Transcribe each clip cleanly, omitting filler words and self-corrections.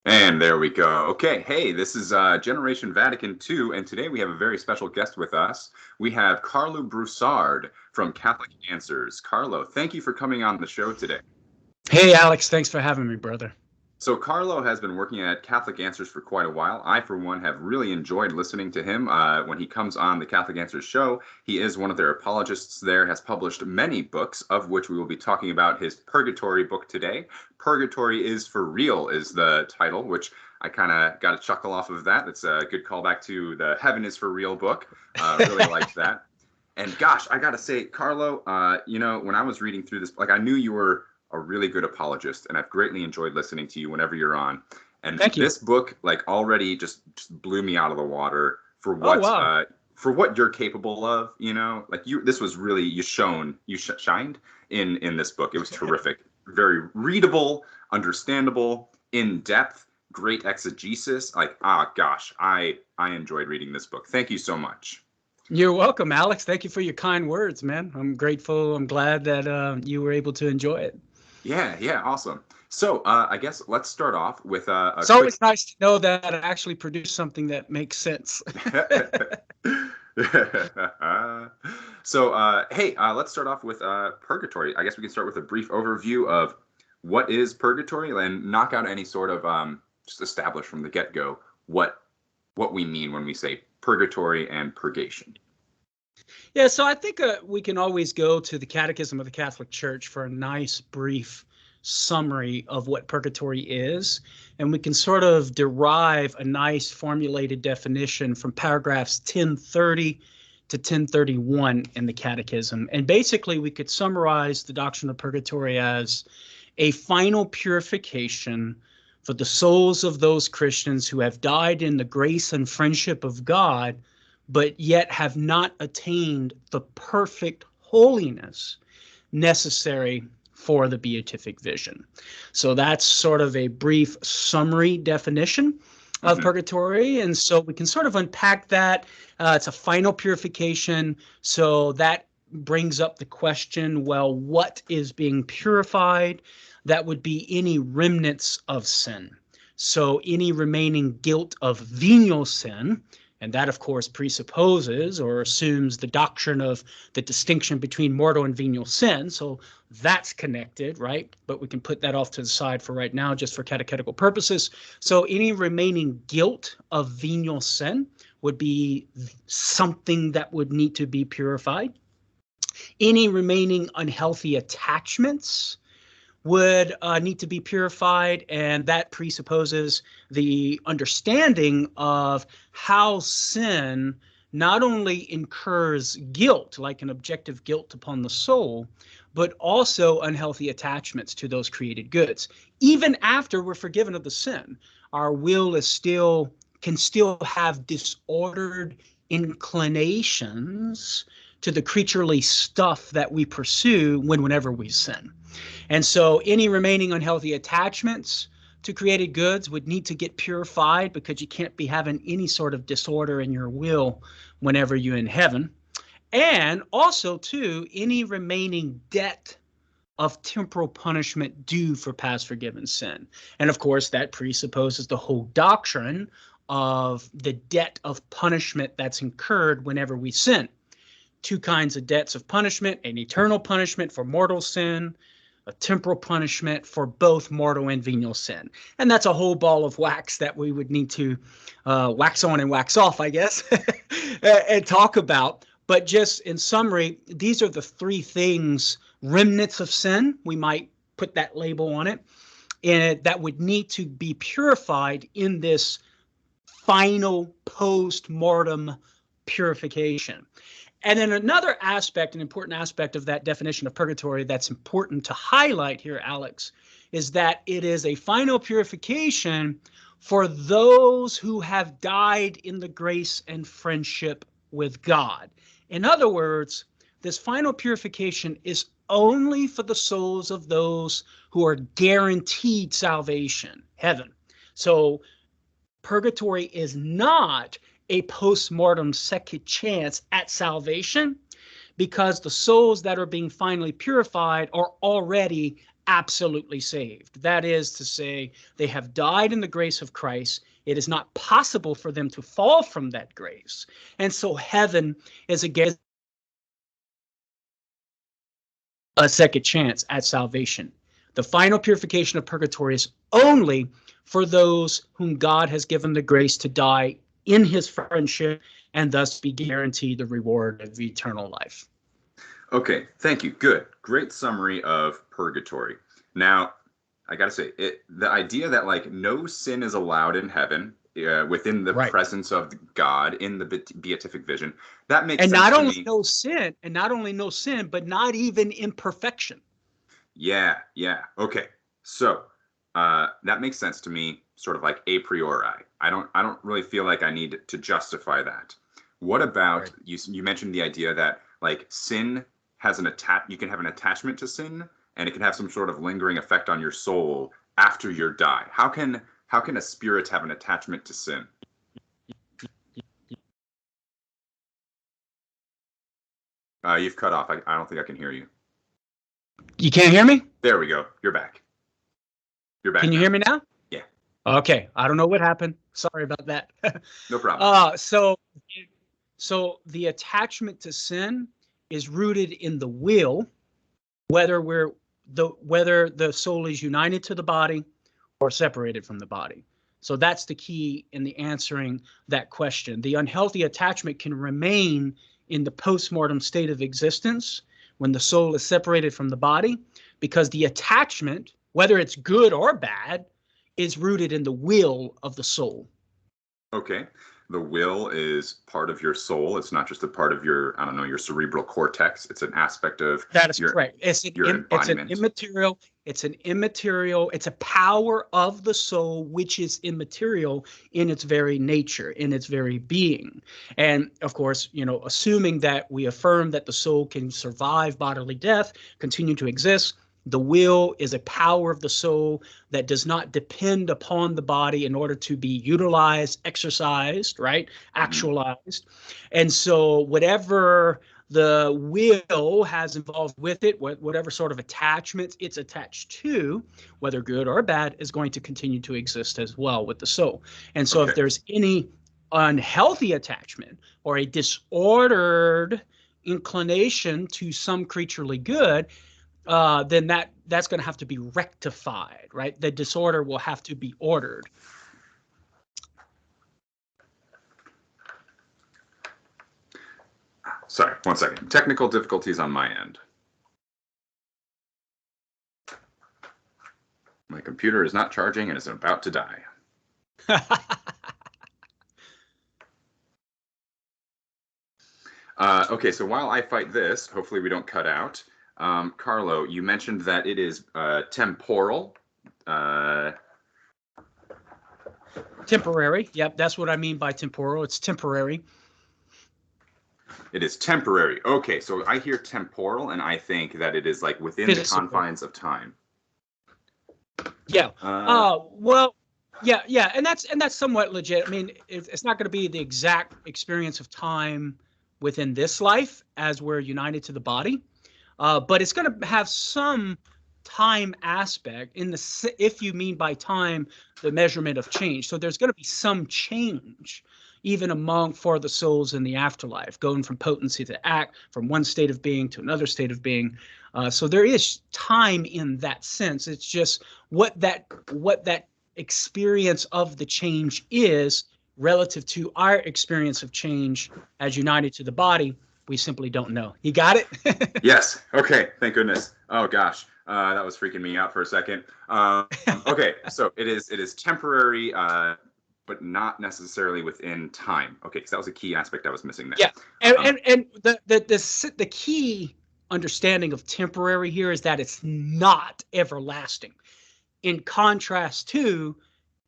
And there we go. Okay, hey, this is Generation Vatican II, and today we have a very special guest with us. We have Karlo Broussard from Catholic Answers. Karlo, thank you for coming on the show today. Hey, Alex, thanks for having me, brother. So Karlo has been working at Catholic Answers for quite a while. I, for one, have really enjoyed listening to him when he comes on the Catholic Answers show. He is one of their apologists there, has published many books, of which we will be talking about his Purgatory book today. Purgatory is for Real is the title, which I kind of got a chuckle off of that. It's a good callback to the Heaven is for Real book. Really liked that. And gosh, I got to say, Karlo, when I was reading through this, I knew you were a really good apologist, and I've greatly enjoyed listening to you whenever you're on. And this book, already just blew me out of the water for what you're capable of. This was really you shined in this book. It was terrific, very readable, understandable, in depth, great exegesis. I enjoyed reading this book. Thank you so much. You're welcome, Alex. Thank you for your kind words, man. I'm grateful. I'm glad that you were able to enjoy it. Yeah, awesome. So I guess let's start off with it's always nice to know that I actually produce something that makes sense. So, let's start off with purgatory. I guess we can start with a brief overview of what is purgatory and knock out any sort of just establish from the get-go what we mean when we say purgatory and purgation. Yeah, so I think we can always go to the Catechism of the Catholic Church for a nice, brief summary of what purgatory is. And we can sort of derive a nice formulated definition from paragraphs 1030 to 1031 in the Catechism. And basically, we could summarize the doctrine of purgatory as a final purification for the souls of those Christians who have died in the grace and friendship of God, but yet have not attained the perfect holiness necessary for the beatific vision. So that's sort of a brief summary definition of purgatory. And so we can sort of unpack that. It's a final purification. So that brings up the question, well, what is being purified? That would be any remnants of sin. So any remaining guilt of venial sin. And that, of course, presupposes or assumes the doctrine of the distinction between mortal and venial sin. So that's connected, right? But we can put that off to the side for right now, just for catechetical purposes. So any remaining guilt of venial sin would be something that would need to be purified. Any remaining unhealthy attachments would need to be purified, and that presupposes the understanding of how sin not only incurs guilt, like an objective guilt upon the soul, but also unhealthy attachments to those created goods. Even after we're forgiven of the sin, our will can still have disordered inclinations to the creaturely stuff that we pursue whenever we sin. And so any remaining unhealthy attachments to created goods would need to get purified, because you can't be having any sort of disorder in your will whenever you're in heaven. And also, too, any remaining debt of temporal punishment due for past forgiven sin. And of course, that presupposes the whole doctrine of the debt of punishment that's incurred whenever we sin. Two kinds of debts of punishment: an eternal punishment for mortal sin, a temporal punishment for both mortal and venial sin. And that's a whole ball of wax that we would need to wax on and wax off, I guess, and talk about. But just in summary, these are the three things, remnants of sin, we might put that label on it, and that would need to be purified in this final post-mortem purification. And then another aspect, an important aspect of that definition of purgatory that's important to highlight here, Alex, is that it is a final purification for those who have died in the grace and friendship with God. In other words, this final purification is only for the souls of those who are guaranteed salvation, heaven. So purgatory is not a post-mortem second chance at salvation, because the souls that are being finally purified are already absolutely saved. That is to say, they have died in the grace of Christ. It is not possible for them to fall from that grace. And so heaven is again a second chance at salvation. The final purification of purgatory is only for those whom God has given the grace to die in his friendship and thus be guaranteed the reward of eternal life. Okay, thank you. Good. Great summary of purgatory. Now, I got to say, the idea that like no sin is allowed in heaven within the presence of God in the beatific vision, that makes sense. And not only no sin, but not even imperfection. Yeah. Okay. So that makes sense to me, sort of like a priori. I don't really feel like I need to justify that. What about you mentioned the idea that like sin has you can have an attachment to sin, and it can have some sort of lingering effect on your soul after you die. How can a spirit have an attachment to sin? You've cut off. I don't think I can hear you. You can't hear me? There we go. You're back. Can you hear me now? Yeah. Okay. I don't know what happened. Sorry about that. No problem. So the attachment to sin is rooted in the will, whether the soul is united to the body or separated from the body. So that's the key in the answering that question. The unhealthy attachment can remain in the postmortem state of existence when the soul is separated from the body, because the attachment, whether it's good or bad, is rooted in the will of the soul. Okay. The will is part of your soul. It's not just a part of your cerebral cortex. It's an aspect of that is correct. It's an immaterial. It's a power of the soul which is immaterial in its very nature, in its very being. And of course, assuming that we affirm that the soul can survive bodily death, continue to exist, the will is a power of the soul that does not depend upon the body in order to be utilized, exercised, right? Actualized. And so whatever the will has involved with it, whatever sort of attachments it's attached to, whether good or bad, is going to continue to exist as well with the soul. And so if there's any unhealthy attachment or a disordered inclination to some creaturely good, then that's going to have to be rectified, right? The disorder will have to be ordered. Sorry, 1 second. Technical difficulties on my end. My computer is not charging and is about to die. Okay, so while I fight this, hopefully we don't cut out. Karlo, you mentioned that it is temporal. Temporary. Yep, that's what I mean by temporal. It's temporary. It is temporary. Okay, so I hear temporal, and I think that it is like within the confines of time. Yeah. Yeah, and that's somewhat legit. I mean, it's not going to be the exact experience of time within this life as we're united to the body. But it's going to have some time aspect if you mean by time the measurement of change. So there's going to be some change even for the souls in the afterlife, going from potency to act, from one state of being to another state of being. So there is time in that sense. It's just what that experience of the change is relative to our experience of change as united to the body. We simply don't know. You got it? Yes. Okay. Thank goodness. Oh gosh, that was freaking me out for a second. Okay, so it is temporary, but not necessarily within time. Okay, because that was a key aspect I was missing there. Yeah, and the key understanding of temporary here is that it's not everlasting, in contrast to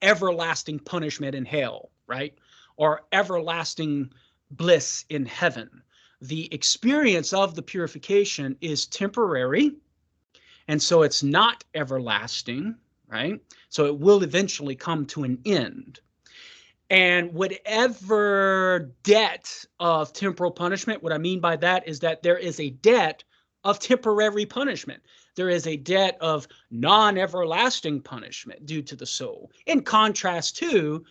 everlasting punishment in hell, right? Or everlasting bliss in heaven. The experience of the purification is temporary, and so it's not everlasting, right? So it will eventually come to an end. And whatever debt of temporal punishment, what I mean by that is that there is a debt of temporary punishment. There is a debt of non-everlasting punishment due to the soul, in contrast to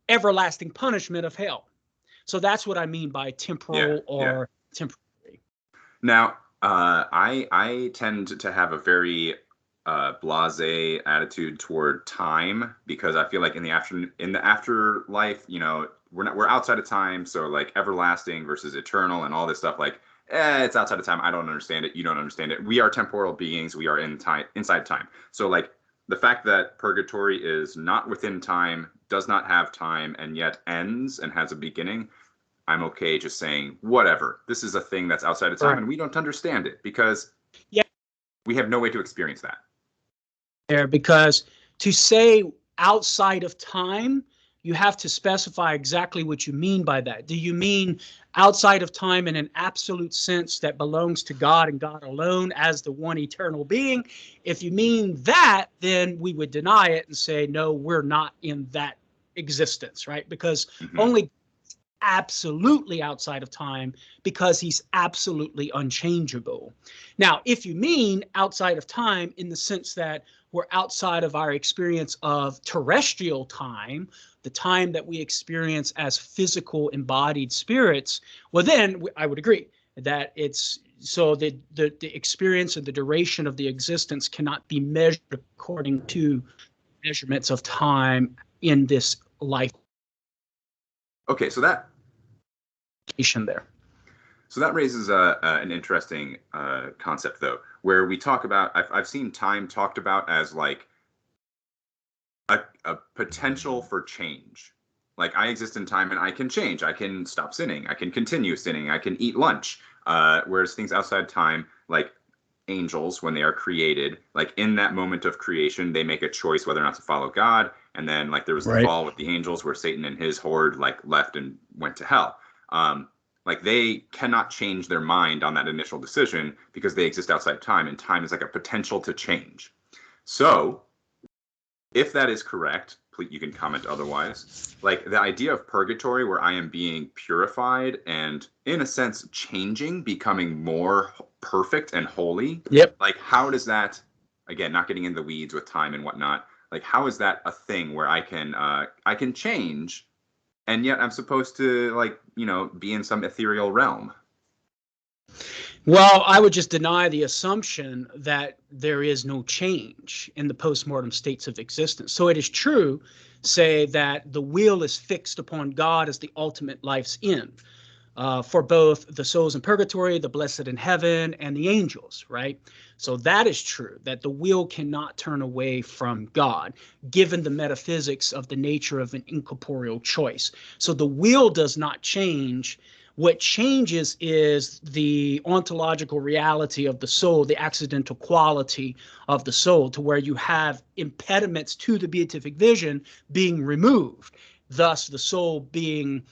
everlasting punishment of hell. So that's what I mean by temporal or temporary. Now, I tend to have a very blasé attitude toward time, because I feel like in the afterlife, you know, we're outside of time, so like everlasting versus eternal and all this stuff, like it's outside of time. I don't understand it. You don't understand it. We are temporal beings. We are inside time. So like the fact that purgatory is not within time, does not have time, and yet ends and has a beginning, I'm okay just saying, whatever. This is a thing that's outside of time, right, and we don't understand it because we have no way to experience that. Because to say outside of time, you have to specify exactly what you mean by that. Do you mean outside of time in an absolute sense that belongs to God and God alone as the one eternal being? If you mean that, then we would deny it and say, no, we're not in that existence, right? Because only absolutely outside of time, because he's absolutely unchangeable. Now, if you mean outside of time in the sense that we're outside of our experience of terrestrial time, the time that we experience as physical embodied spirits, well, then I would agree that it's so that the experience and the duration of the existence cannot be measured according to measurements of time in this life. Okay, so that there. So that raises an interesting concept, though, where we talk about, I've seen time talked about as like a potential for change. Like I exist in time and I can change. I can stop sinning. I can continue sinning. I can eat lunch. Whereas things outside time, like angels, when they are created, like in that moment of creation, they make a choice whether or not to follow God. And then like there was the fall with the angels where Satan and his horde like left and went to hell. Like they cannot change their mind on that initial decision because they exist outside time, and time is like a potential to change. So if that is correct, please, you can comment otherwise. Like the idea of purgatory where I am being purified and in a sense changing, becoming more perfect and holy. Yep. Like how does that, again, not getting in the weeds with time and whatnot, like how is that a thing where I can change, and yet I'm supposed to, like, you know, be in some ethereal realm? Well, I would just deny the assumption that there is no change in the postmortem states of existence. So it is true, say, that the will is fixed upon God as the ultimate life's end for both the souls in purgatory, the blessed in heaven, and the angels, right? So that is true, that the will cannot turn away from God, given the metaphysics of the nature of an incorporeal choice. So the will does not change. What changes is the ontological reality of the soul, the accidental quality of the soul, to where you have impediments to the beatific vision being removed, thus the soul being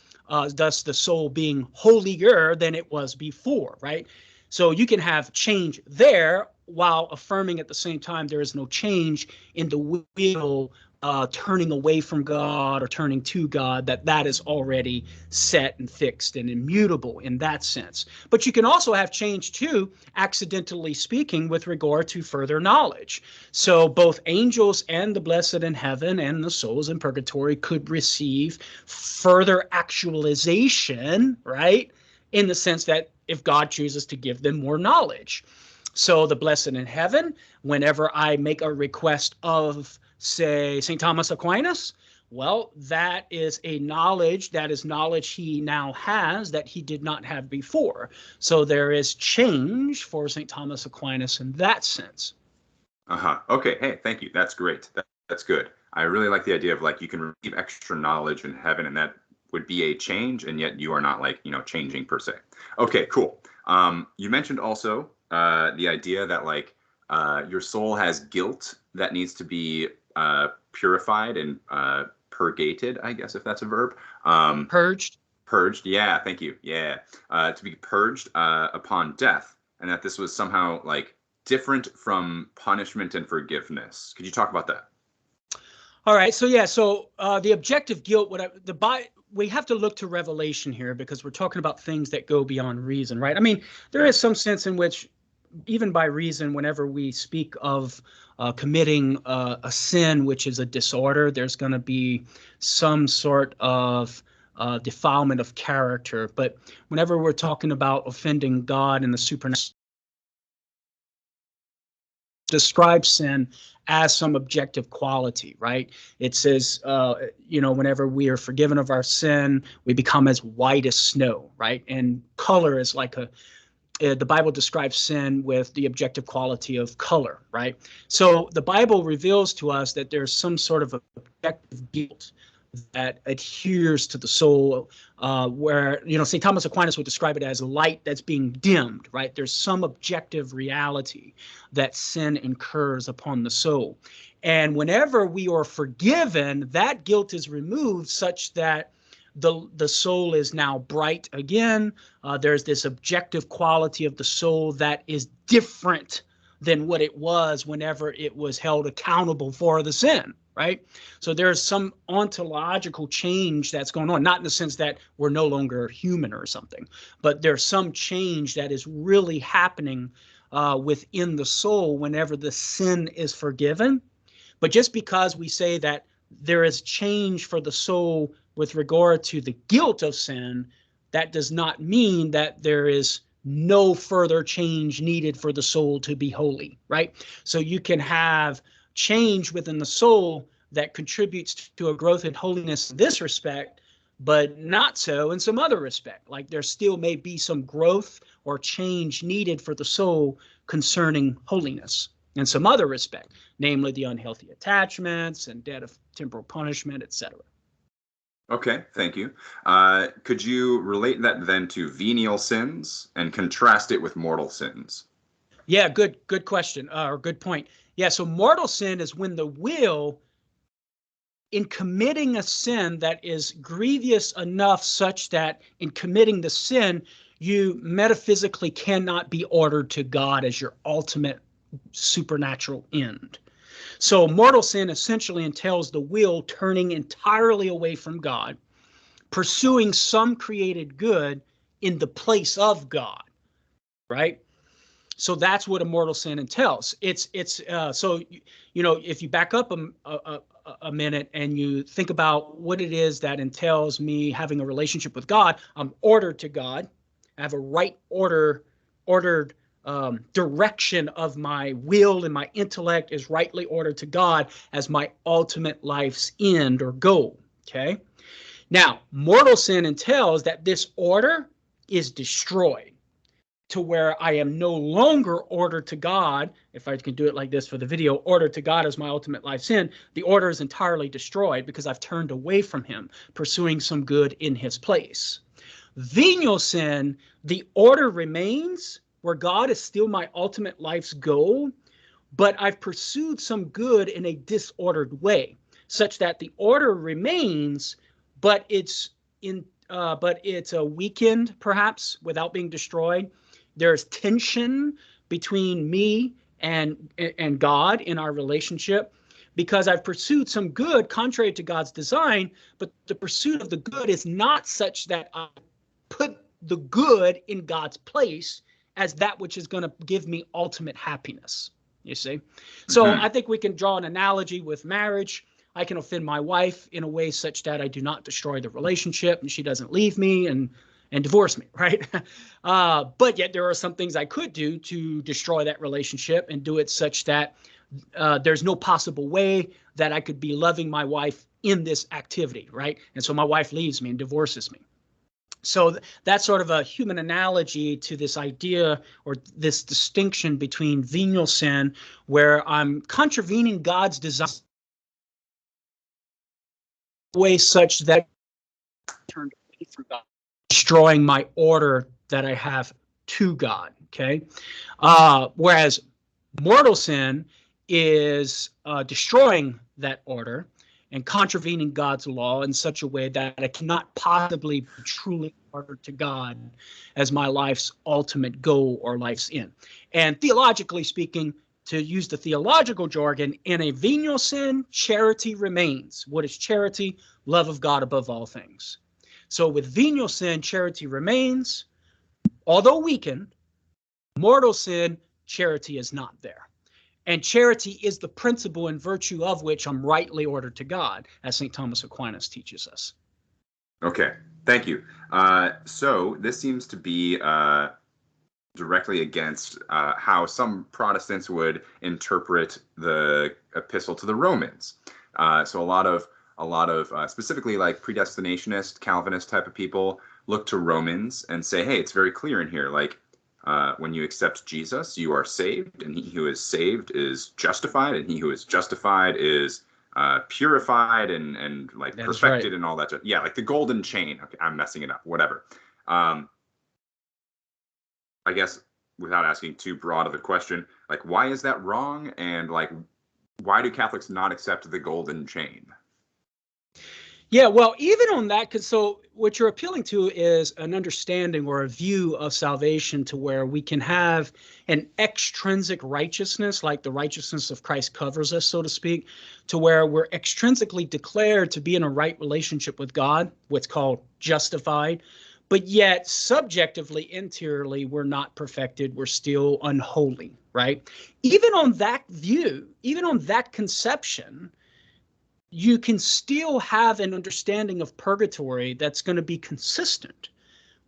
holier than it was before, right? So you can have change there while affirming at the same time there is no change in the will turning away from God or turning to God, that is already set and fixed and immutable in that sense. But you can also have change too, accidentally speaking, with regard to further knowledge. So both angels and the blessed in heaven and the souls in purgatory could receive further actualization, right? In the sense that if God chooses to give them more knowledge. So the blessed in heaven, whenever I make a request of, say, St. Thomas Aquinas, well, that is a knowledge, that is knowledge he now has that he did not have before. So there is change for St. Thomas Aquinas in that sense. Okay. Hey, thank you. That's great. That's good. I really like the idea of like you can receive extra knowledge in heaven, and that would be a change, and yet you are not like, you know, changing per se. Okay, cool. You mentioned also the idea that like your soul has guilt that needs to be purified and purgated, I guess, if that's a verb. Purged. Purged, yeah, thank you. Yeah, to be purged upon death, and that this was somehow like different from punishment and forgiveness. Could you talk about that? All right, so yeah, so the objective guilt, we have to look to Revelation here because we're talking about things that go beyond reason, right? I mean, there is some sense in which even by reason, whenever we speak of committing a sin, which is a disorder, there's going to be some sort of defilement of character. But whenever we're talking about offending God and the supernatural, describe sin as some objective quality, right? It says, whenever we are forgiven of our sin, we become as white as snow, right? And color is like the Bible describes sin with the objective quality of color, right? So the Bible reveals to us that there's some sort of objective guilt that adheres to the soul, where, St. Thomas Aquinas would describe it as light that's being dimmed, right? There's some objective reality that sin incurs upon the soul. And whenever we are forgiven, that guilt is removed such that the soul is now bright again. There's this objective quality of the soul that is different than what it was whenever it was held accountable for the sin, right? So there's some ontological change that's going on, not in the sense that we're no longer human or something, but there's some change that is really happening within the soul whenever the sin is forgiven. But just because we say that there is change for the soul with regard to the guilt of sin, that does not mean that there is no further change needed for the soul to be holy, right? So you can have change within the soul that contributes to a growth in holiness in this respect, but not so in some other respect. Like there still may be some growth or change needed for the soul concerning holiness in some other respect, namely the unhealthy attachments and debt of temporal punishment, etc. Okay, thank you. Could you relate that then to venial sins and contrast it with mortal sins? Yeah, good question, or good point. Yeah, so mortal sin is when the will, in committing a sin that is grievous enough such that in committing the sin, you metaphysically cannot be ordered to God as your ultimate supernatural end. So mortal sin essentially entails the will turning entirely away from God, pursuing some created good in the place of God, right? So that's what a mortal sin entails. So if you back up a minute and you think about what it is that entails me having a relationship with God, I'm ordered to God. I have a right ordered direction of my will, and my intellect is rightly ordered to God as my ultimate life's end or goal. Okay. Now, mortal sin entails that this order is destroyed to where I am no longer ordered to God. If I can do it like this for the video, ordered to God as my ultimate life's end, the order is entirely destroyed because I've turned away from him, pursuing some good in his place. Venial sin, the order remains where God is still my ultimate life's goal, but I've pursued some good in a disordered way, such that the order remains, but it's weakened perhaps without being destroyed. There's tension between me and God in our relationship because I've pursued some good contrary to God's design, but the pursuit of the good is not such that I put the good in God's place as that which is going to give me ultimate happiness, you see? So I think we can draw an analogy with marriage. I can offend my wife in a way such that I do not destroy the relationship and she doesn't leave me and divorce me, right? But yet there are some things I could do to destroy that relationship and do it such that there's no possible way that I could be loving my wife in this activity, right? And so my wife leaves me and divorces me. So that's sort of a human analogy to this idea or this distinction between venial sin, where I'm contravening God's design in a way such that I turned away from God, destroying my order that I have to God. Okay, whereas mortal sin is destroying that order and contravening God's law in such a way that I cannot possibly be truly ordered to God as my life's ultimate goal or life's end. And theologically speaking, to use the theological jargon, in a venial sin, charity remains. What is charity? Love of God above all things. So with venial sin, charity remains, although weakened. Mortal sin charity is not there. And charity is the principle in virtue of which I'm rightly ordered to God, as St. Thomas Aquinas teaches us. Okay, thank you. So this seems to be directly against how some Protestants would interpret the Epistle to the Romans. So a lot of specifically like predestinationist, Calvinist type of people look to Romans and say, hey, it's very clear in here, like when you accept Jesus, you are saved, and he who is saved is justified, and he who is justified is purified and like That is perfected, right. and all that. Yeah, like the golden chain. Okay, I'm messing it up. Whatever. I guess without asking too broad of a question, like why is that wrong, and like why do Catholics not accept the golden chain? Yeah, well, even on that, because so what you're appealing to is an understanding or a view of salvation to where we can have an extrinsic righteousness, like the righteousness of Christ covers us, so to speak, to where we're extrinsically declared to be in a right relationship with God, what's called justified, but yet subjectively, interiorly, we're not perfected, we're still unholy, right? Even on that view, even on that conception, you can still have an understanding of purgatory that's going to be consistent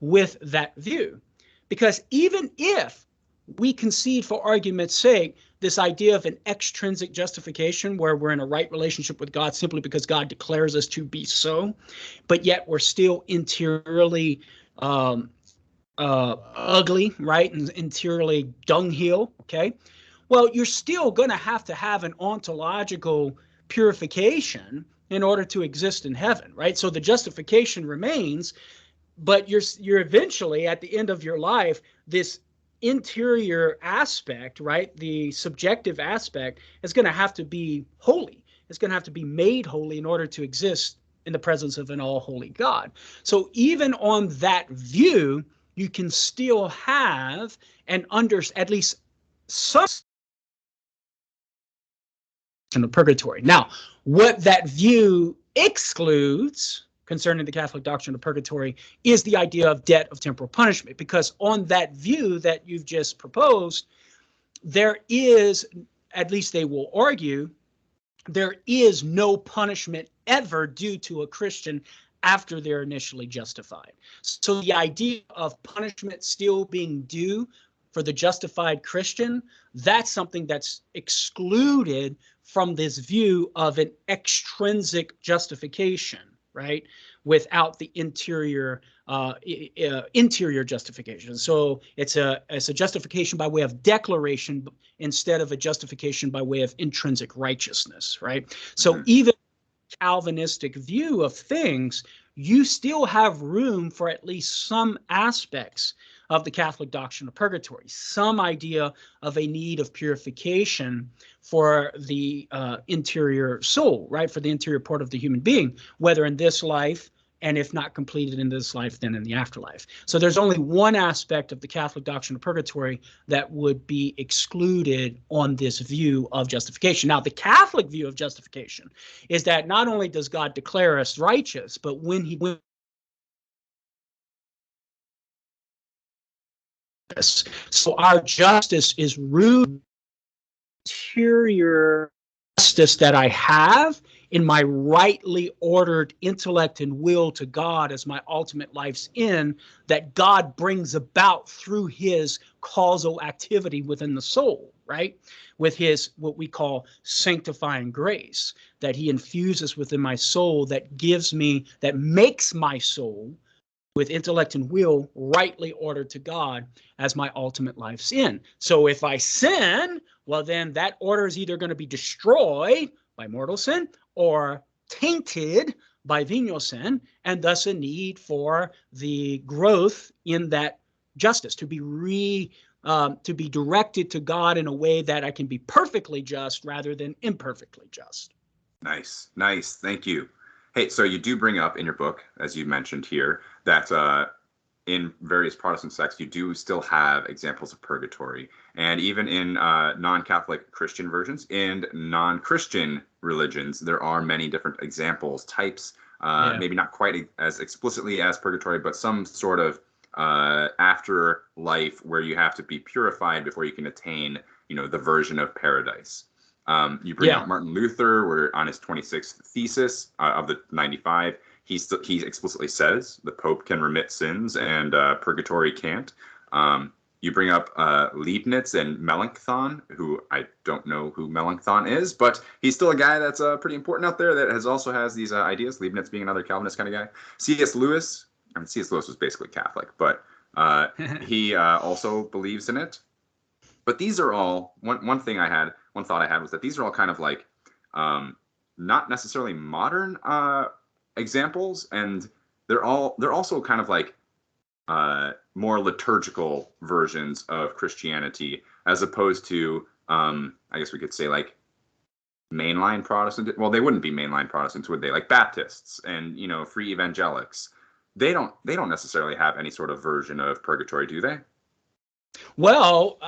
with that view. Because even if we concede, for argument's sake, this idea of an extrinsic justification where we're in a right relationship with God simply because God declares us to be so, but yet we're still interiorly ugly, right? And interiorly dunghill, okay? Well, you're still going to have an ontological purification in order to exist in heaven, right? So the justification remains, but you're eventually at the end of your life, this interior aspect, right? The subjective aspect is going to have to be holy. It's going to have to be made holy in order to exist in the presence of an all holy God. So even on that view, you can still have and at least some of purgatory. Now, what that view excludes concerning the Catholic doctrine of purgatory is the idea of debt of temporal punishment, because on that view that you've just proposed, there is, at least they will argue, there is no punishment ever due to a Christian after they're initially justified. So the idea of punishment still being due for the justified Christian, that's something that's excluded from this view of an extrinsic justification, right? Without the interior justification. So it's a justification by way of declaration instead of a justification by way of intrinsic righteousness, right? So even Calvinistic view of things, you still have room for at least some aspects of the Catholic doctrine of purgatory, some idea of a need of purification for the interior soul, right? For the interior part of the human being, whether in this life, and if not completed in this life, then in the afterlife. So there's only one aspect of the Catholic doctrine of purgatory that would be excluded on this view of justification. Now, the Catholic view of justification is that not only does God declare us righteous, but when he so our justice is rooted interior justice that I have in my rightly ordered intellect and will to God as my ultimate life's end, that God brings about through his causal activity within the soul, right? With his, what we call sanctifying grace, that he infuses within my soul, that gives me, that makes my soul with intellect and will rightly ordered to God as my ultimate life's end. So if I sin, well, then that order is either going to be destroyed by mortal sin or tainted by venial sin, and thus a need for the growth in that justice to be directed to God in a way that I can be perfectly just rather than imperfectly just. Nice. Thank you. Hey, so you do bring up in your book, as you mentioned here, that in various Protestant sects, you do still have examples of purgatory. And even in non-Catholic Christian versions, in non-Christian religions, there are many different examples, types, maybe not quite as explicitly as purgatory, but some sort of afterlife where you have to be purified before you can attain, the version of paradise. You bring out Martin Luther, where on his 26th thesis of the 95, he explicitly says the Pope can remit sins and purgatory can't. You bring up Leibniz and Melanchthon, who I don't know who Melanchthon is, but he's still a guy that's pretty important out there that also has these ideas, Leibniz being another Calvinist kind of guy. C.S. Lewis was basically Catholic, but he also believes in it. But these are all, one thought I had was that these are all kind of like not necessarily modern examples, and they're also kind of like more liturgical versions of Christianity, as opposed to I guess we could say like mainline Protestant. Well, they wouldn't be mainline Protestants, would they? Like Baptists and free evangelics. They don't necessarily have any sort of version of purgatory, do they? Well,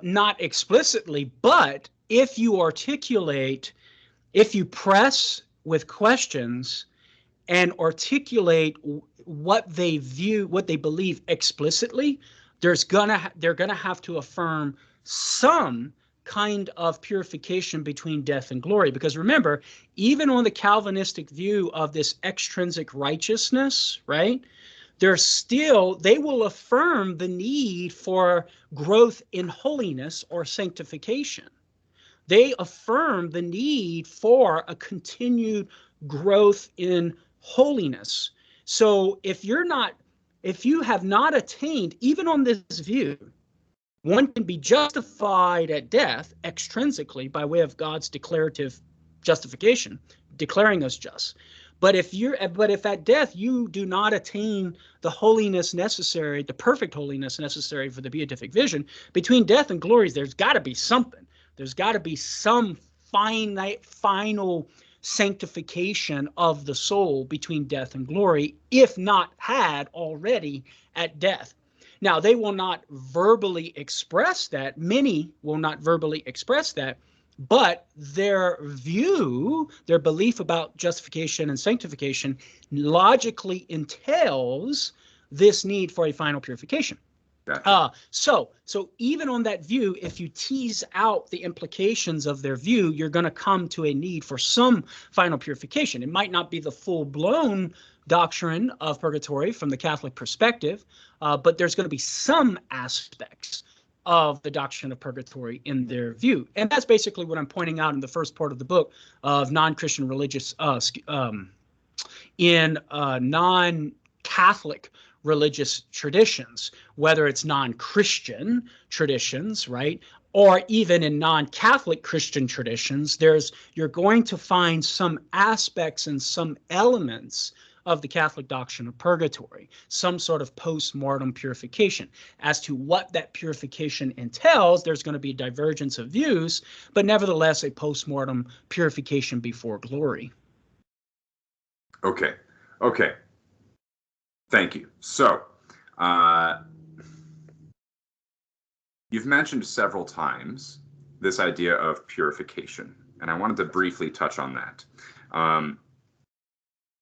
not explicitly, but if you press with questions and articulate what they believe explicitly, they're gonna have to affirm some kind of purification between death and glory. Because remember, even on the Calvinistic view of this extrinsic righteousness, right? They will affirm the need for growth in holiness or sanctification. They affirm the need for a continued growth in holiness. So if you have not attained, even on this view, one can be justified at death extrinsically by way of God's declarative justification, declaring us just. But if at death you do not attain the holiness necessary, the perfect holiness necessary for the beatific vision, between death and glory, there's got to be something. There's got to be some final sanctification of the soul between death and glory, if not had already at death. Now, they will not verbally express that. Many will not verbally express that. But their belief about justification and sanctification logically entails this need for a final purification. Gotcha. So even on that view, if you tease out the implications of their view, you're going to come to a need for some final purification. It might not be the full-blown doctrine of purgatory from the Catholic perspective, but there's going to be some aspects of the doctrine of purgatory in their view. And that's basically what I'm pointing out in the first part of the book of non-Christian religious, non-Catholic religious traditions, whether it's non-Christian traditions, right? Or even in non-Catholic Christian traditions, you're going to find some aspects and some elements of the Catholic doctrine of purgatory, some sort of post-mortem purification. As to what that purification entails, there's going to be divergence of views, but nevertheless a post-mortem purification before glory. Okay. Thank you. So, you've mentioned several times this idea of purification, and I wanted to briefly touch on that.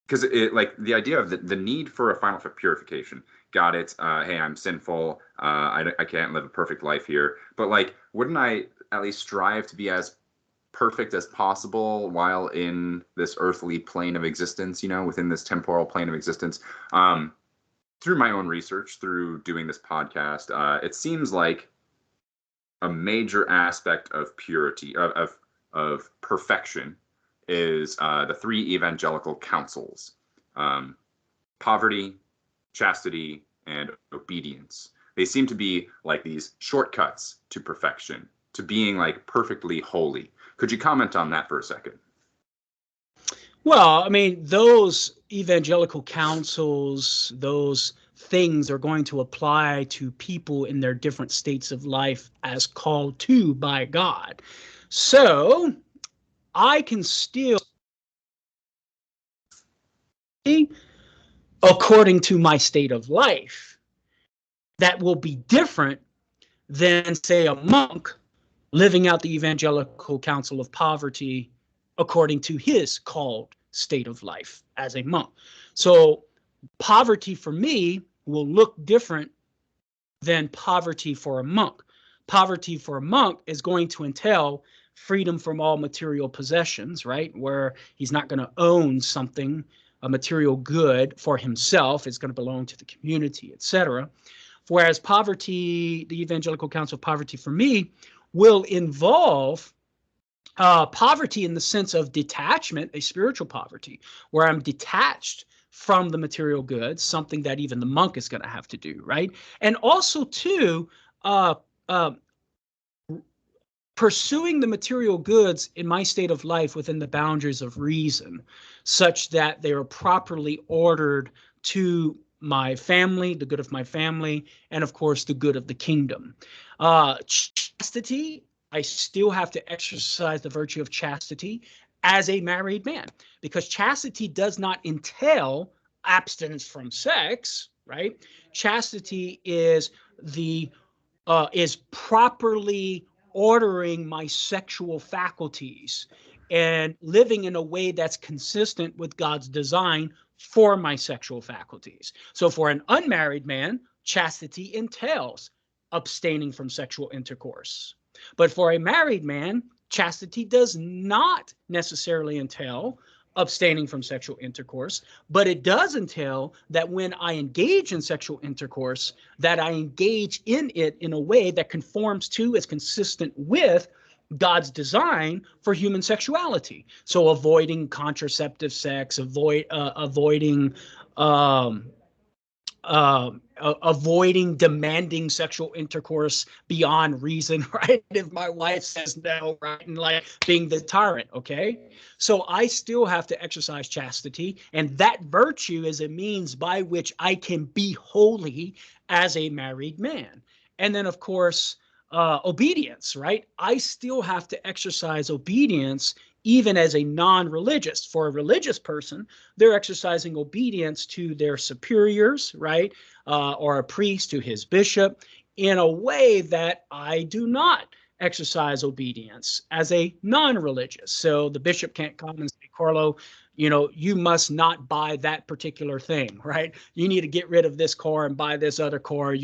Because the idea of the need for a final purification, got it. Hey, I'm sinful. I can't live a perfect life here. But wouldn't I at least strive to be as perfect as possible while in this earthly plane of existence, within this temporal plane of existence? Through my own research, through doing this podcast, it seems like a major aspect of purity, of perfection, is the three evangelical counsels: poverty, chastity, and obedience. They seem to be like these shortcuts to perfection, to being perfectly holy. Could you comment on that for a second? Well, I mean, those evangelical counsels, those things are going to apply to people in their different states of life as called to by God. So I can still, according to my state of life, that will be different than, say, a monk living out the evangelical counsel of poverty according to his called state of life as a monk. So poverty for me will look different than poverty for a monk. Poverty for a monk is going to entail freedom from all material possessions, right? Where he's not going to own something, a material good for himself. It's going to belong to the community, etc. Whereas poverty, the Evangelical Counsel of Poverty for me, will involve poverty in the sense of detachment, a spiritual poverty, where I'm detached from the material goods, something that even the monk is going to have to do, right? And also, too, pursuing the material goods in my state of life within the boundaries of reason, such that they are properly ordered to my family, the good of my family, and of course, the good of the kingdom. Chastity, I still have to exercise the virtue of chastity as a married man, because chastity does not entail abstinence from sex, right? Chastity is properly ordering my sexual faculties and living in a way that's consistent with God's design for my sexual faculties. So for an unmarried man, chastity entails abstaining from sexual intercourse. But for a married man, chastity does not necessarily entail abstaining from sexual intercourse, but it does entail that when I engage in sexual intercourse, that I engage in it in a way that conforms to, is consistent with God's design for human sexuality. So avoiding contraceptive sex, avoiding demanding sexual intercourse beyond reason, right? If my wife says no, right? And like being the tyrant, okay? So I still have to exercise chastity, and that virtue is a means by which I can be holy as a married man. And then, of course, obedience, right? I still have to exercise obedience even as a non-religious. For a religious person, they're exercising obedience to their superiors, right? Or a priest to his bishop, in a way that I do not exercise obedience as a non-religious. So the bishop can't come and say, Karlo, you must not buy that particular thing, right? You need to get rid of this car and buy this other car.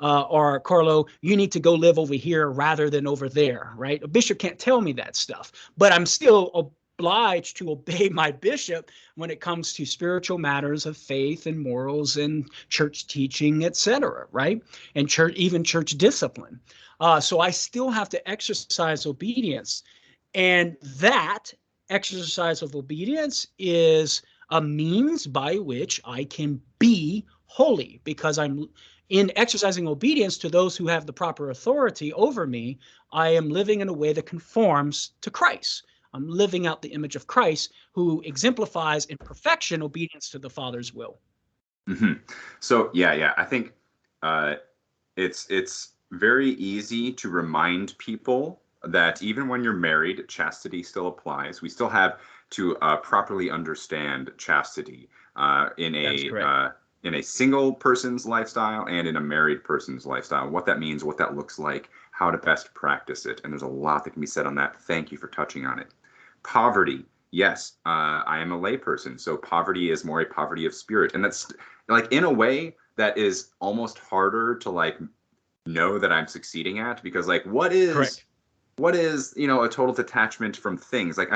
Or Karlo, you need to go live over here rather than over there, right? A bishop can't tell me that stuff, but I'm still obliged to obey my bishop when it comes to spiritual matters of faith and morals and church teaching, etc., right? And even church discipline. So I still have to exercise obedience, and that exercise of obedience is a means by which I can be holy, because I'm in exercising obedience to those who have the proper authority over me. I am living in a way that conforms to Christ. I'm living out the image of Christ, who exemplifies in perfection obedience to the Father's will. Mm-hmm. So yeah, I think it's very easy to remind people that even when you're married, chastity still applies. We still have to properly understand chastity in a single person's lifestyle and in a married person's lifestyle, what that means, what that looks like, how to best practice it. And there's a lot that can be said on that. Thank you for touching on it. Poverty. Yes, I am a layperson, so poverty is more a poverty of spirit. And that's like in a way that is almost harder to like know that I'm succeeding at, because like what is a total detachment from things? Like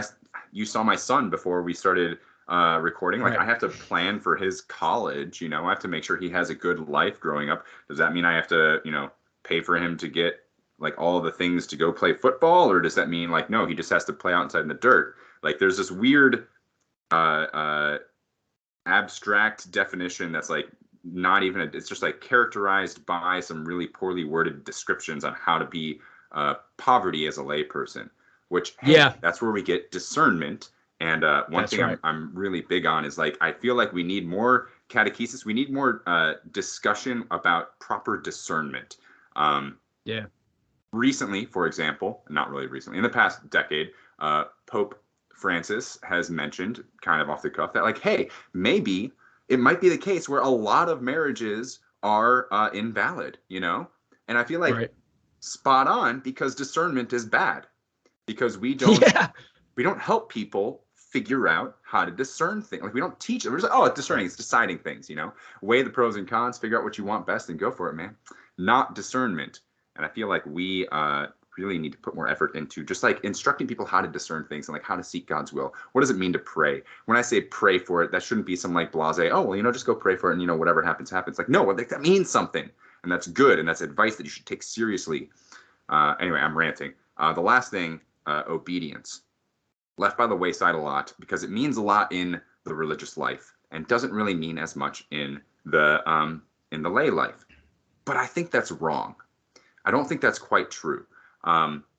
you saw my son before we started recording. Like I have to plan for his college, I have to make sure he has a good life growing up. Does that mean I have to, pay for him to get like all the things to go play football? Or does that mean like, no, he just has to play outside in the dirt? Like there's this weird abstract definition that's like not even, it's just like characterized by some really poorly worded descriptions on how to be poverty as a layperson, which, that's where we get discernment. And one thing I'm really big on is like, I feel like we need more catechesis. We need more discussion about proper discernment. Recently, for example, not really recently, in the past decade, Pope Francis has mentioned kind of off the cuff that like, hey, maybe it might be the case where a lot of marriages are invalid, and I feel like spot on, because discernment is bad, because we don't help people figure out how to discern things. Like we don't teach them. We're just like, oh, it's discerning, it's deciding things, weigh the pros and cons, figure out what you want best and go for it, man. not discernment. And I feel like we really need to put more effort into just like instructing people how to discern things and like how to seek God's will. What does it mean to pray? When I say pray for it, that shouldn't be some like blasé, oh, well, just go pray for it and, whatever happens, happens. Like, no, that means something. And that's good. And that's advice that you should take seriously. Anyway, I'm ranting. The last thing, obedience. Left by the wayside a lot because it means a lot in the religious life and doesn't really mean as much in the lay life. But I think that's wrong. I don't think that's quite true.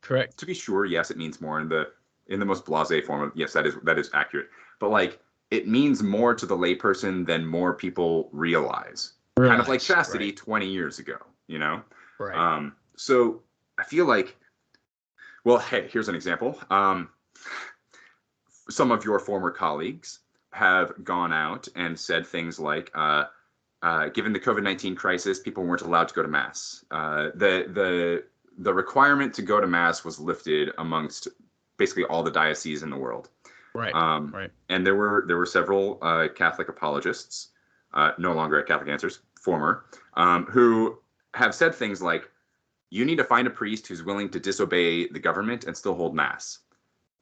Correct. To be sure, yes, it means more in the most blasé form of, yes, that is accurate. But like it means more to the layperson than more people realize. Kind of like chastity 20 years ago, Right. So I feel like, well, hey, here's an example. Some of your former colleagues have gone out and said things like, given the COVID-19 crisis, people weren't allowed to go to Mass. The requirement to go to Mass was lifted amongst basically all the dioceses in the world. Right. Right. And there were several Catholic apologists, no longer at Catholic Answers, former, who have said things like, you need to find a priest who's willing to disobey the government and still hold Mass.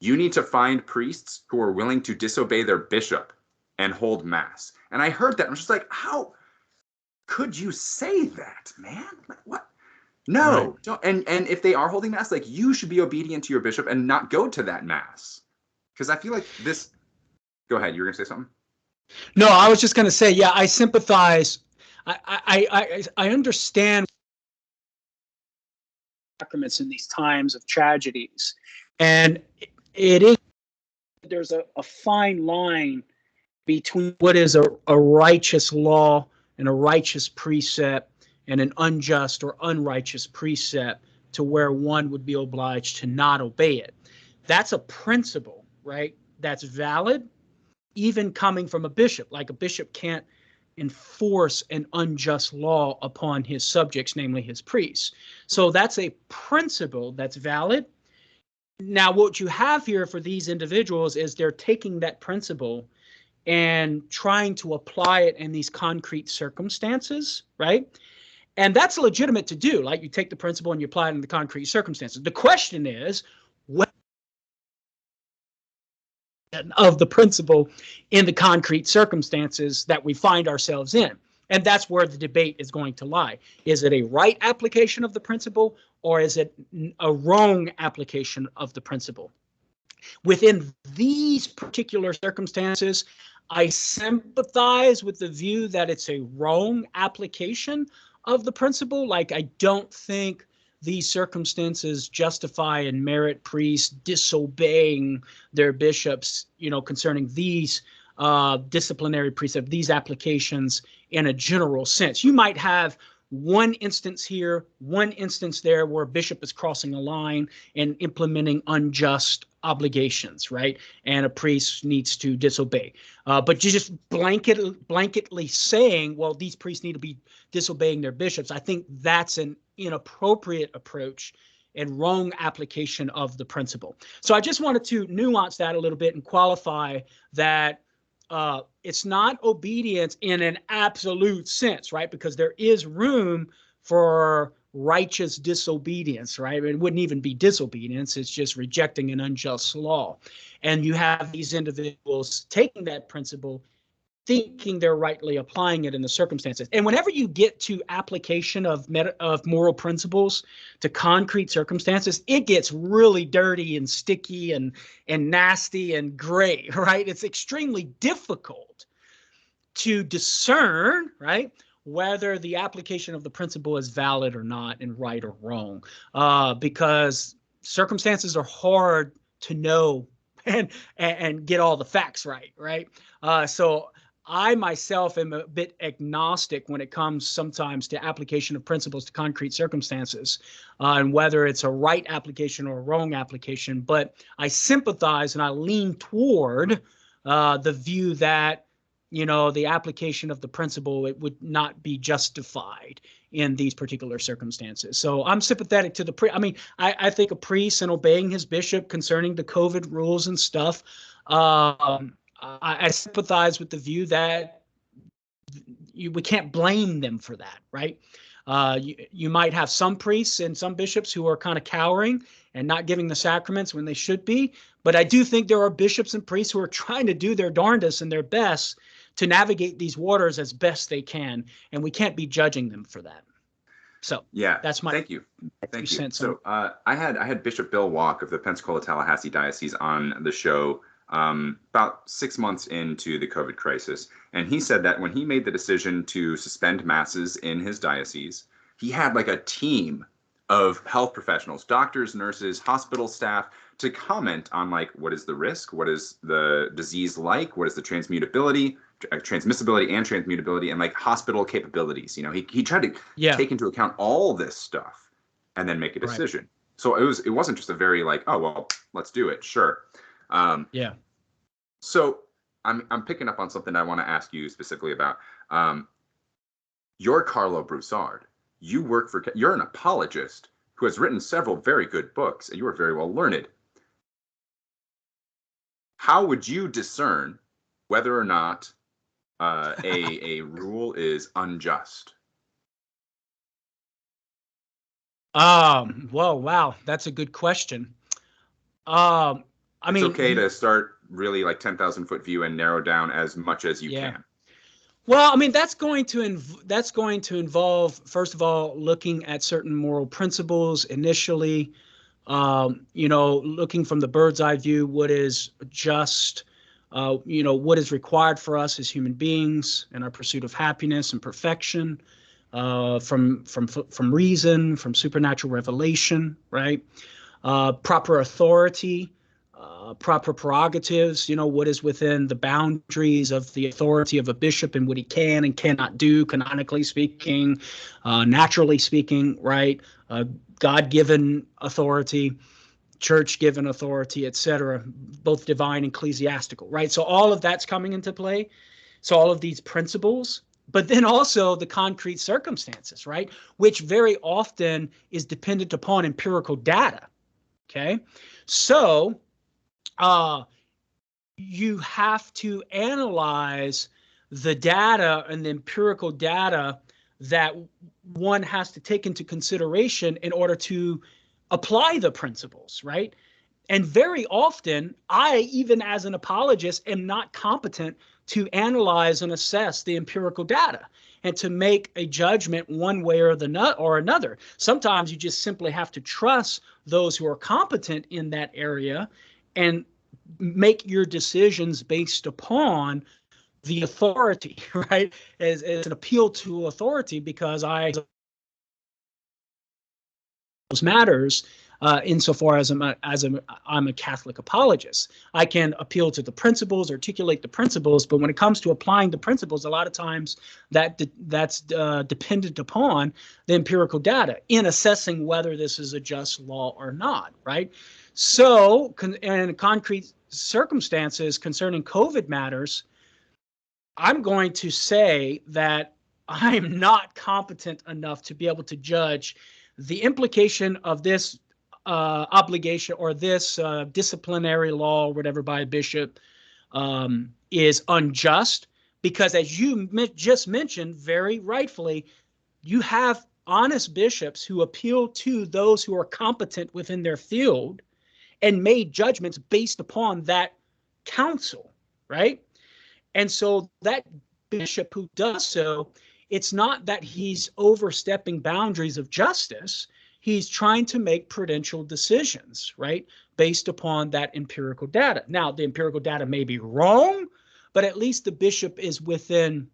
You need to find priests who are willing to disobey their bishop and hold Mass. And I heard that. I'm just like, how could you say that, man? Like, what? No. Right. Don't. And if they are holding Mass, like, you should be obedient to your bishop and not go to that Mass. Because I feel like this. Go ahead. You were going to say something? No, I was just going to say, yeah, I sympathize. I understand sacraments in these times of tragedies. And there's a fine line between what is a righteous law and a righteous precept and an unjust or unrighteous precept to where one would be obliged to not obey it. That's a principle, right? That's valid, even coming from a bishop. Like a bishop can't enforce an unjust law upon his subjects, namely his priests. So that's a principle that's valid. Now, what you have here for these individuals is they're taking that principle and trying to apply it in these concrete circumstances, right? And that's legitimate to do. Like, you take the principle and you apply it in the concrete circumstances. The question is, what of the principle in the concrete circumstances that we find ourselves in? And that's where the debate is going to lie. Is it a right application of the principle, or is it a wrong application of the principle? Within these particular circumstances, I sympathize with the view that it's a wrong application of the principle. Like, I don't think these circumstances justify and merit priests disobeying their bishops, concerning these disciplinary precepts, these applications in a general sense. You might have one instance here, one instance there where a bishop is crossing a line and implementing unjust obligations, right? And a priest needs to disobey. But you just blanketly saying, well, these priests need to be disobeying their bishops, I think that's an inappropriate approach and wrong application of the principle. So I just wanted to nuance that a little bit and qualify that it's not obedience in an absolute sense, right? Because there is room for righteous disobedience, right? It wouldn't even be disobedience. It's just rejecting an unjust law. And you have these individuals taking that principle, thinking they're rightly applying it in the circumstances. And whenever you get to application of moral principles to concrete circumstances, it gets really dirty and sticky and nasty and gray, right? It's extremely difficult to discern, right, whether the application of the principle is valid or not and right or wrong, because circumstances are hard to know and get all the facts right? So I myself am a bit agnostic when it comes sometimes to application of principles to concrete circumstances, and whether it's a right application or a wrong application. But I sympathize and I lean toward the view that, the application of the principle, it would not be justified in these particular circumstances. So I'm sympathetic to the priest. I mean, I think a priest and obeying his bishop concerning the COVID rules and stuff, I sympathize with the view that we can't blame them for that, right? You might have some priests and some bishops who are kind of cowering and not giving the sacraments when they should be. But I do think there are bishops and priests who are trying to do their darndest and their best to navigate these waters as best they can. And we can't be judging them for that. So yeah, that's my thank you. So I had Bishop Bill Walk of the Pensacola Tallahassee Diocese on the show about 6 months into the COVID crisis. And he said that when he made the decision to suspend masses in his diocese, he had like a team of health professionals, doctors, nurses, hospital staff, to comment on like, what is the risk? What is the disease like? What is the transmissibility and transmutability, and like hospital capabilities? You know, he tried to take into account all this stuff and then make a decision. Right. So it wasn't just a very like, oh, well, let's do it. Sure. So I'm picking up on something I want to ask you specifically about. You're Karlo Broussard. You're an apologist who has written several very good books, and you are very well learned. How would you discern whether or not a rule is unjust? Well, wow, that's a good question. It's okay to start really like 10,000 foot view and narrow down as much as you can. Well, I mean, that's going to involve, first of all, looking at certain moral principles initially, looking from the bird's eye view, what is just, what is required for us as human beings in our pursuit of happiness and perfection, from reason, from supernatural revelation, right? Proper authority, proper prerogatives, what is within the boundaries of the authority of a bishop and what he can and cannot do, canonically speaking, naturally speaking, right? God-given authority, church-given authority, etc., both divine and ecclesiastical, right? So all of that's coming into play. So all of these principles, but then also the concrete circumstances, right? Which very often is dependent upon empirical data, okay? So you have to analyze the data and the empirical data that one has to take into consideration in order to apply the principles, right? And very often, I, even as an apologist, am not competent to analyze and assess the empirical data and to make a judgment one way or another. Sometimes you just simply have to trust those who are competent in that area and make your decisions based upon the authority, right? As an appeal to authority, because those matters insofar as I'm a Catholic apologist. I can appeal to the principles, articulate the principles, but when it comes to applying the principles, a lot of times that's dependent upon the empirical data in assessing whether this is a just law or not, right? So, in concrete circumstances concerning COVID matters, I'm going to say that I'm not competent enough to be able to judge the implication of this obligation or this disciplinary law or whatever by a bishop is unjust, because as you just mentioned very rightfully, you have honest bishops who appeal to those who are competent within their field and made judgments based upon that counsel, right? And so that bishop who does so, it's not that he's overstepping boundaries of justice. He's trying to make prudential decisions, right, based upon that empirical data. Now, the empirical data may be wrong, but at least the bishop is within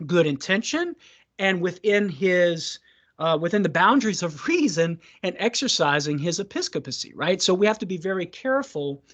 good intention and within the boundaries of reason and exercising his episcopacy, right? So we have to be very careful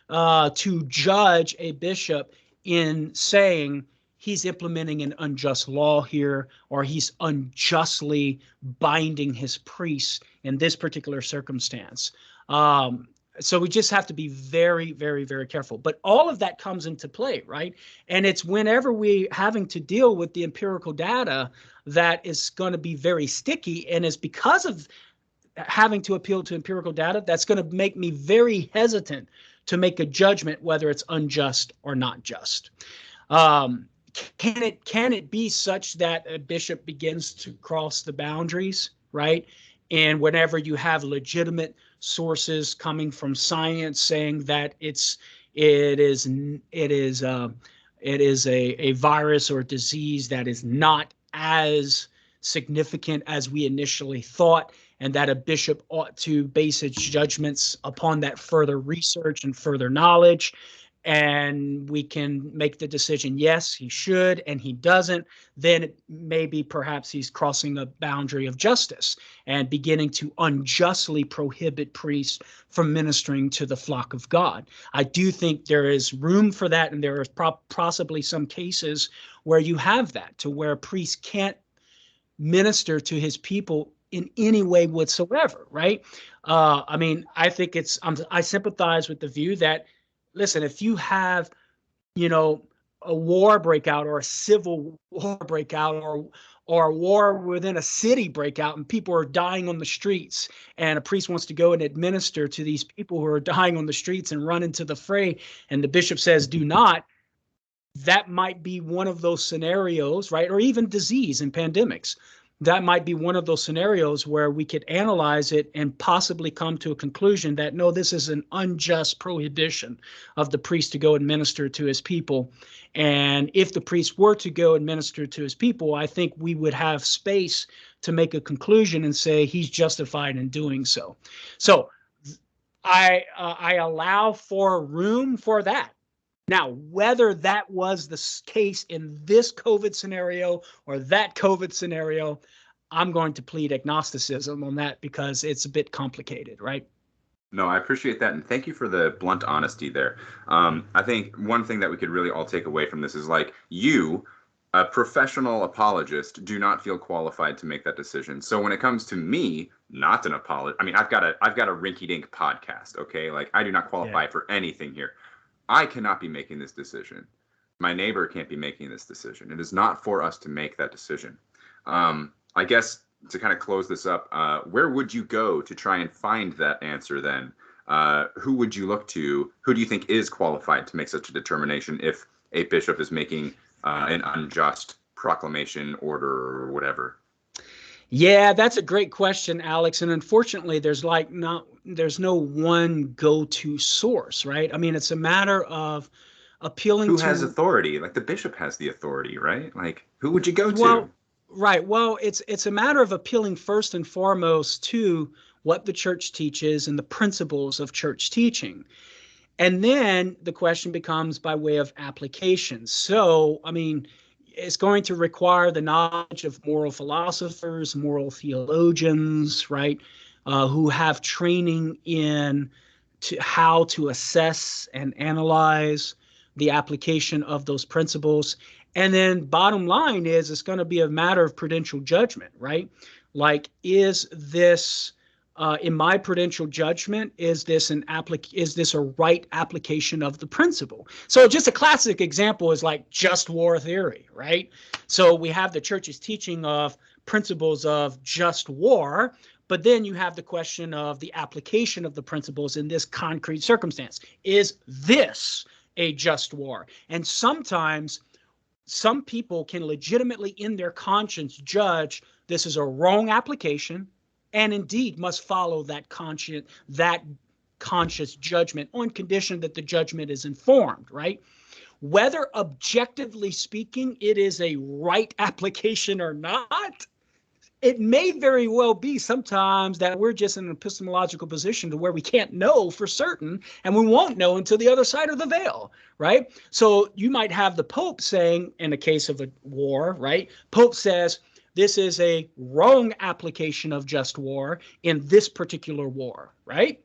to judge a bishop in saying he's implementing an unjust law here, or he's unjustly binding his priests in this particular circumstance. So we just have to be very, very, very careful. But all of that comes into play, right? And it's whenever we having to deal with the empirical data that is going to be very sticky. And it's because of having to appeal to empirical data that's going to make me very hesitant to make a judgment whether it's unjust or not just. can it be such that a bishop begins to cross the boundaries, right? And whenever you have legitimate sources coming from science saying that it is a virus or disease that is not as significant as we initially thought, and that a bishop ought to base its judgments upon that further research and further knowledge, and we can make the decision, yes, he should, and he doesn't, then maybe perhaps he's crossing the boundary of justice and beginning to unjustly prohibit priests from ministering to the flock of God. I do think there is room for that, and there are possibly some cases where you have that, to where a priest can't minister to his people in any way whatsoever, right? I mean, I think I sympathize with the view that, listen, if you have, a war breakout or a civil war breakout or a war within a city breakout and people are dying on the streets, and a priest wants to go and administer to these people who are dying on the streets and run into the fray, and the bishop says, do not, that might be one of those scenarios, right? Or even disease and pandemics. That might be one of those scenarios where we could analyze it and possibly come to a conclusion that, no, this is an unjust prohibition of the priest to go and minister to his people. And if the priest were to go and minister to his people, I think we would have space to make a conclusion and say he's justified in doing so. So I allow for room for that. Now, whether that was the case in this COVID scenario or that COVID scenario, I'm going to plead agnosticism on that because it's a bit complicated, right? No, I appreciate that. And thank you for the blunt honesty there. I think one thing that we could really all take away from this is, like, you, a professional apologist, do not feel qualified to make that decision. So when it comes to me, not an apologist, I mean, I've got a rinky-dink podcast, okay? Like, I do not qualify for anything here. I cannot be making this decision. My neighbor can't be making this decision. It is not for us to make that decision. I guess to kind of close this up, where would you go to try and find that answer then? Who would you look to? Who do you think is qualified to make such a determination if a bishop is making an unjust proclamation, order, or whatever? Yeah, that's a great question, Alex. And unfortunately, there's no one go-to source, right? I mean, it's a matter of appealing to... Who has authority? Like, the bishop has the authority, right? Like, who would you go to? Right. Well, it's a matter of appealing first and foremost to what the church teaches and the principles of church teaching. And then the question becomes by way of application. So, I mean, it's going to require the knowledge of moral philosophers, moral theologians, right, who have training in how to assess and analyze the application of those principles. And then bottom line is, it's going to be a matter of prudential judgment, right? Like, is this, in my prudential judgment, is this a right application of the principle? So just a classic example is like just war theory, right? So we have the church's teaching of principles of just war, but then you have the question of the application of the principles in this concrete circumstance. Is this a just war? And sometimes some people can legitimately in their conscience judge this is a wrong application, and indeed must follow that conscious judgment on condition that the judgment is informed, right? Whether objectively speaking it is a right application or not, it may very well be sometimes that we're just in an epistemological position to where we can't know for certain, and we won't know until the other side of the veil, right? So you might have the Pope saying, in the case of a war, right? Pope says, this is a wrong application of just war in this particular war, right?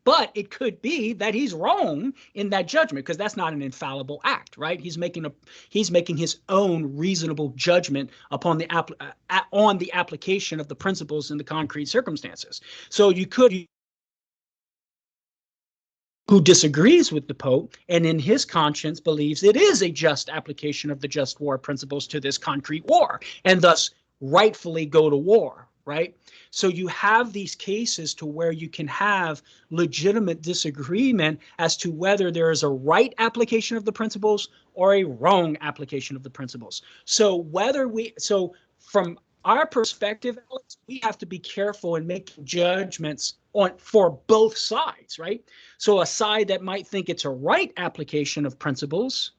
But it could be that he's wrong in that judgment, because that's not an infallible act, right? He's making his own reasonable judgment upon the application of the principles in the concrete circumstances. So you could, who disagrees with the Pope and in his conscience believes it is a just application of the just war principles to this concrete war, and thus rightfully go to war, right? So you have these cases to where you can have legitimate disagreement as to whether there is a right application of the principles or a wrong application of the principles. So from our perspective, Alex, we have to be careful in making judgments for both sides, right? So a side that might think it's a right application of principles,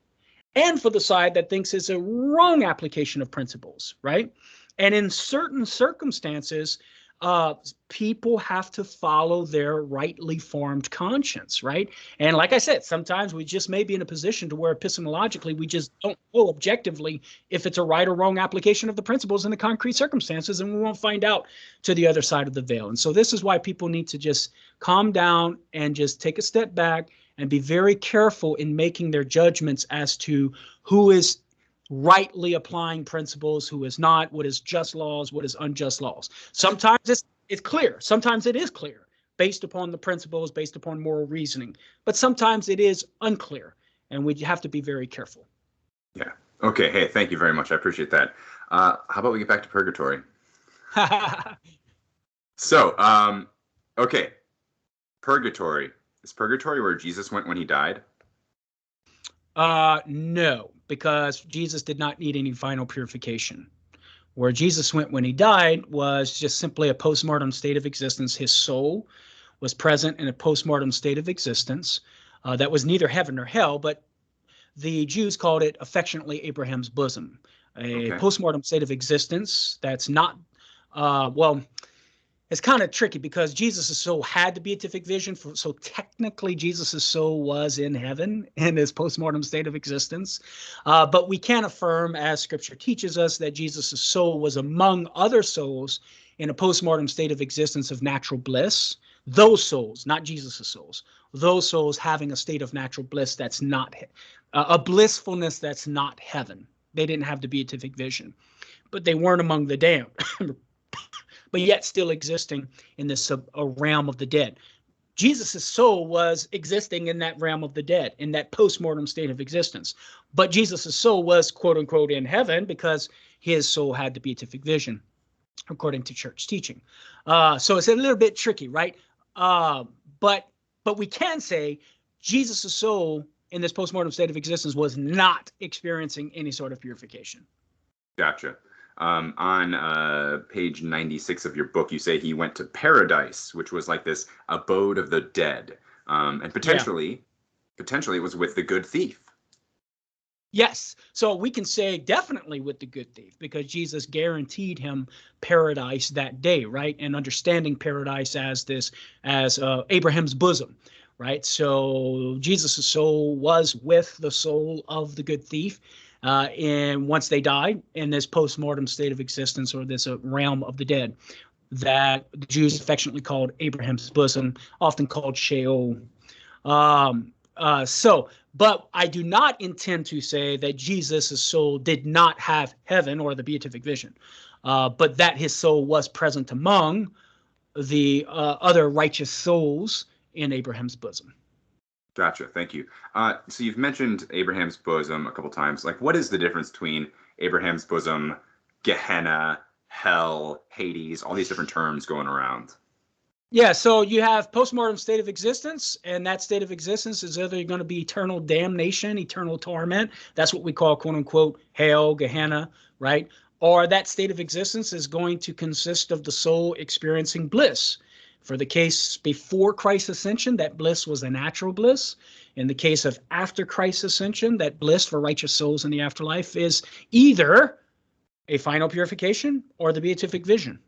and for the side that thinks it's a wrong application of principles, right? And in certain circumstances, people have to follow their rightly formed conscience, right? And like I said, sometimes we just may be in a position to where epistemologically we just don't know objectively if it's a right or wrong application of the principles in the concrete circumstances, and we won't find out to the other side of the veil. And so this is why people need to just calm down and just take a step back and be very careful in making their judgments as to who is rightly applying principles, who is not, what is just laws, what is unjust laws. Sometimes it's clear. Sometimes it is clear based upon the principles, based upon moral reasoning. But sometimes it is unclear, and we have to be very careful. Yeah. Okay. Hey, thank you very much. I appreciate that. How about we get back to purgatory? So, okay. Purgatory. Is purgatory where Jesus went when he died? No, because Jesus did not need any final purification. Where Jesus went when he died was just simply a postmortem state of existence. His soul was present in a postmortem state of existence that was neither heaven nor hell, but the Jews called it affectionately Abraham's bosom. A postmortem state of existence that's not, it's kind of tricky because Jesus' soul had the beatific vision. So technically, Jesus' soul was in heaven in his postmortem state of existence. But we can affirm, as Scripture teaches us, that Jesus' soul was among other souls in a postmortem state of existence of natural bliss. Those souls, not Jesus' souls, those souls having a state of natural bliss that's not a blissfulness that's not heaven. They didn't have the beatific vision, but they weren't among the damned. But yet still existing in this a realm of the dead. Jesus' soul was existing in that realm of the dead, in that post-mortem state of existence. But Jesus' soul was, quote unquote, in heaven because his soul had the beatific vision, according to church teaching. So it's a little bit tricky, right? But we can say Jesus' soul in this post-mortem state of existence was not experiencing any sort of purification. Gotcha. On page 96 of your book, you say he went to paradise, which was like this abode of the dead. And potentially it was with the good thief. Yes. So we can say definitely with the good thief because Jesus guaranteed him paradise that day, right? And understanding paradise as Abraham's bosom, right? So Jesus' soul was with the soul of the good thief. And once they died in this post-mortem state of existence or this realm of the dead that the Jews affectionately called Abraham's bosom, often called Sheol. But I do not intend to say that Jesus' soul did not have heaven or the beatific vision, but that his soul was present among the other righteous souls in Abraham's bosom. Gotcha. Thank you. So you've mentioned Abraham's bosom a couple times. Like, what is the difference between Abraham's bosom, Gehenna, hell, Hades, all these different terms going around? Yeah, so you have postmortem state of existence, and that state of existence is either going to be eternal damnation, eternal torment. That's what we call, quote unquote, hell, Gehenna, right? Or that state of existence is going to consist of the soul experiencing bliss. For the case before Christ's ascension, that bliss was a natural bliss. In the case of after Christ's ascension, that bliss for righteous souls in the afterlife is either a final purification or the beatific vision.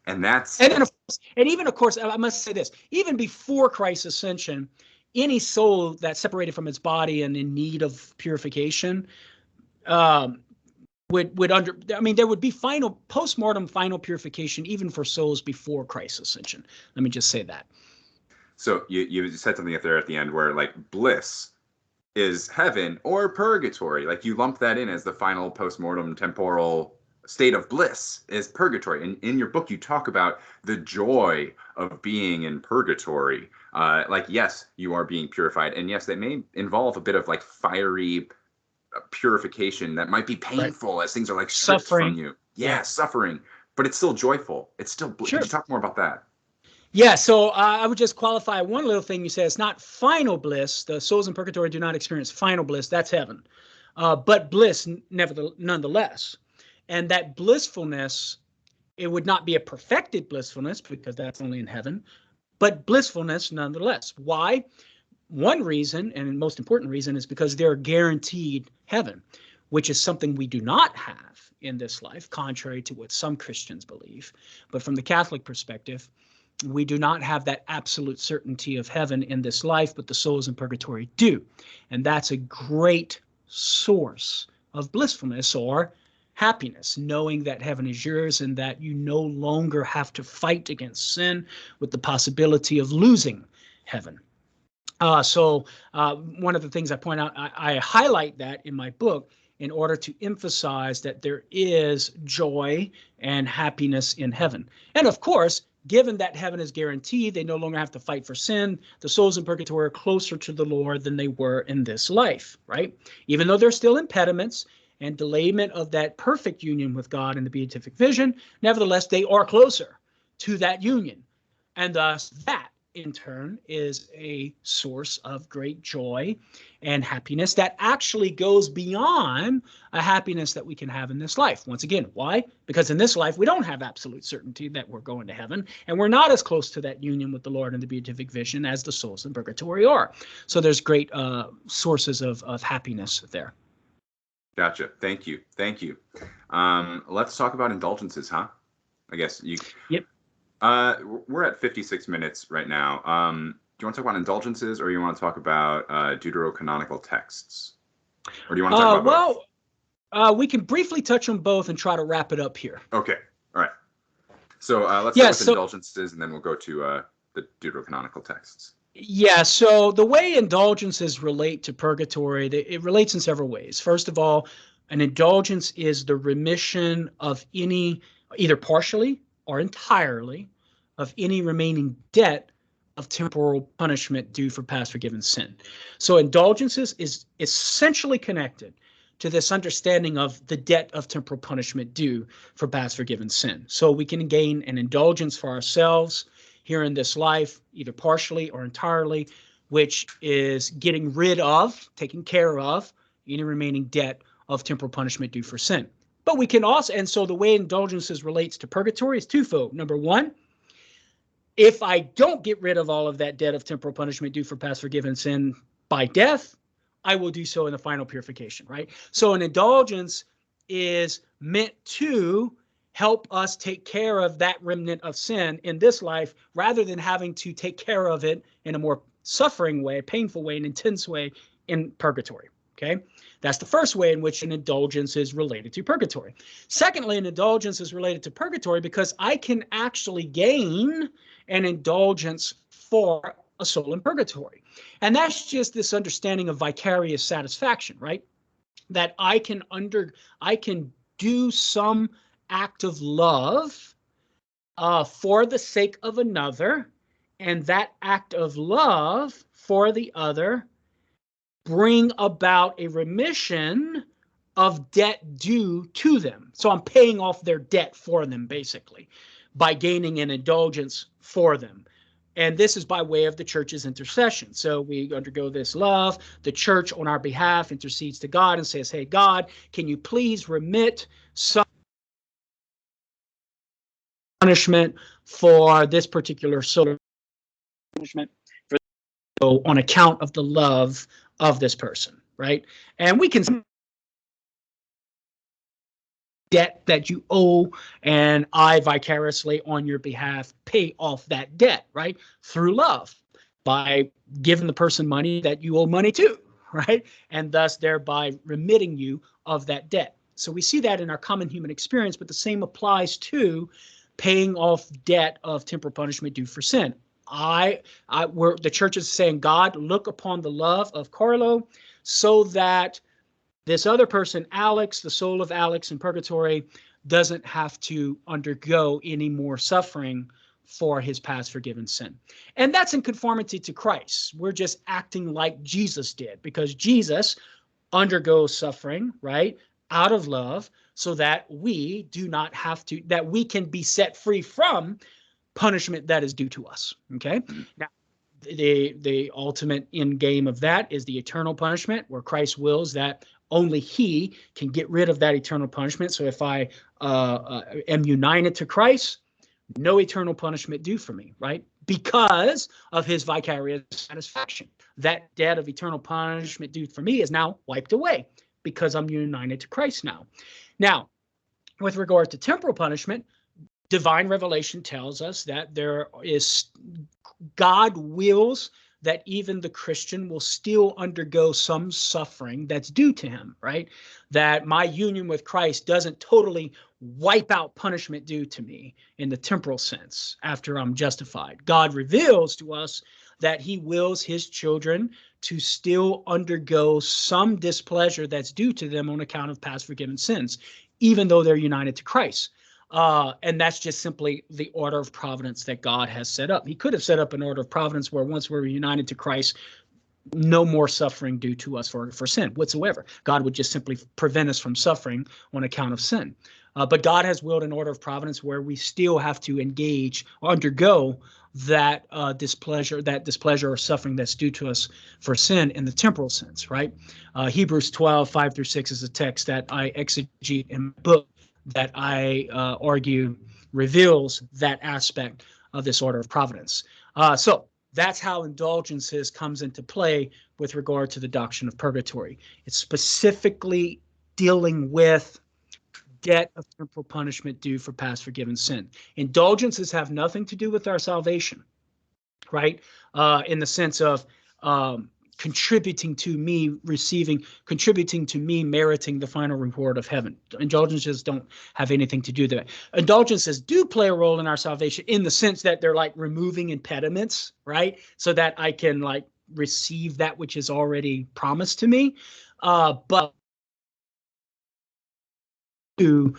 And that's even of course, I must say this, even before Christ's ascension, any soul that's separated from its body and in need of purification there would be post-mortem final purification even for souls before Christ's ascension. Let me just say that. So you said something up there at the end where like bliss is heaven or purgatory. Like you lump that in as the final post-mortem temporal state of bliss is purgatory. And in your book, you talk about the joy of being in purgatory. Like, yes, you are being purified. And yes, that may involve a bit of like fiery purification that might be painful as things are like stripped from you. Yeah, suffering. but it's still joyful. It's still. Sure. Could you talk more about that? Yeah, so I would just qualify one little thing you said. It's not final bliss. The souls in purgatory do not experience final bliss. That's heaven. But bliss nonetheless. And that blissfulness, it would not be a perfected blissfulness because that's only in heaven, but blissfulness nonetheless. Why? One reason, and most important reason, is because they're guaranteed heaven, which is something we do not have in this life, contrary to what some Christians believe. But from the Catholic perspective, we do not have that absolute certainty of heaven in this life, but the souls in purgatory do. And that's a great source of blissfulness or happiness, knowing that heaven is yours and that you no longer have to fight against sin with the possibility of losing heaven. So one of the things I point out, I highlight that in my book in order to emphasize that there is joy and happiness in heaven. And of course, given that heaven is guaranteed, they no longer have to fight for sin. The souls in purgatory are closer to the Lord than they were in this life, right? Even though there's still impediments and delayment of that perfect union with God in the beatific vision, nevertheless, they are closer to that union. And thus, that in turn is a source of great joy and happiness that actually goes beyond a happiness that we can have in this life. Once again, why? Because in this life, we don't have absolute certainty that we're going to heaven, and we're not as close to that union with the Lord in the beatific vision as the souls in purgatory are. So there's great sources of happiness there. Gotcha. Thank you. Thank you. Let's talk about indulgences, huh? I guess you. Yep. We're at 56 minutes right now. Do you want to talk about indulgences, or you want to talk about Deuterocanonical texts? Or do you want to talk about both? We can briefly touch on both and try to wrap it up here. Okay. All right. So let's start with indulgences, and then we'll go to the Deuterocanonical texts. Yeah, so the way indulgences relate to purgatory, it relates in several ways. First of all, an indulgence is the remission of any, either partially or entirely, of any remaining debt of temporal punishment due for past forgiven sin. So indulgences is essentially connected to this understanding of the debt of temporal punishment due for past forgiven sin. So we can gain an indulgence for ourselves here in this life, either partially or entirely, which is getting rid of, taking care of, any remaining debt of temporal punishment due for sin. But we can also, and so the way indulgences relates to purgatory is twofold. Number one, if I don't get rid of all of that debt of temporal punishment due for past forgiven sin by death, I will do so in the final purification, right? So an indulgence is meant to help us take care of that remnant of sin in this life, rather than having to take care of it in a more suffering way, painful way, an intense way in purgatory, okay? That's the first way in which an indulgence is related to purgatory. Secondly, an indulgence is related to purgatory because I can actually gain an indulgence for a soul in purgatory. And that's just this understanding of vicarious satisfaction, right? That I can do some act of love for the sake of another, and that act of love for the other bring about a remission of debt due to them. So I'm paying off their debt for them, basically, by gaining an indulgence for them. And this is by way of the church's intercession. So we undergo this love. The church on our behalf intercedes to God and says, hey, God, can you please remit some punishment for this particular soul, punishment for on account of the love of this person, right? And we can debt that you owe, and I vicariously on your behalf pay off that debt, right? Through love, by giving the person money that you owe money to, right? And thus thereby remitting you of that debt. So we see that in our common human experience, but the same applies to paying off debt of temporal punishment due for sin. The church is saying, God, look upon the love of Karlo so that this other person, Alex, the soul of Alex in purgatory, doesn't have to undergo any more suffering for his past forgiven sin. And that's in conformity to Christ. We're just acting like Jesus did, because Jesus undergoes suffering, right, out of love so that we do not have to, that we can be set free from punishment that is due to us. Okay. Now, the ultimate end game of that is the eternal punishment, where Christ wills that only he can get rid of that eternal punishment. So if I am united to Christ, no eternal punishment due for me, right? Because of his vicarious satisfaction. That debt of eternal punishment due for me is now wiped away because I'm united to Christ now. Now, with regard to temporal punishment, divine revelation tells us that God wills that even the Christian will still undergo some suffering that's due to him, right? That my union with Christ doesn't totally wipe out punishment due to me in the temporal sense after I'm justified. God reveals to us that he wills his children to still undergo some displeasure that's due to them on account of past forgiven sins, even though they're united to Christ. And that's just simply the order of providence that God has set up. He could have set up an order of providence where once we're united to Christ, no more suffering due to us for sin whatsoever. God would just simply prevent us from suffering on account of sin. But God has willed an order of providence where we still have to engage or undergo that displeasure or suffering that's due to us for sin in the temporal sense, right? Hebrews 12, 5 through 6 is a text that I exegete in my book that I argue reveals that aspect of this order of providence. So that's how indulgences comes into play with regard to the doctrine of purgatory. It's specifically dealing with debt of temporal punishment due for past forgiven sin. Indulgences have nothing to do with our salvation, right? In the sense of contributing to me meriting the final reward of heaven. Indulgences don't have anything to do with that. Indulgences do play a role in our salvation in the sense that they're like removing impediments, right? So that I can like receive that which is already promised to me. But to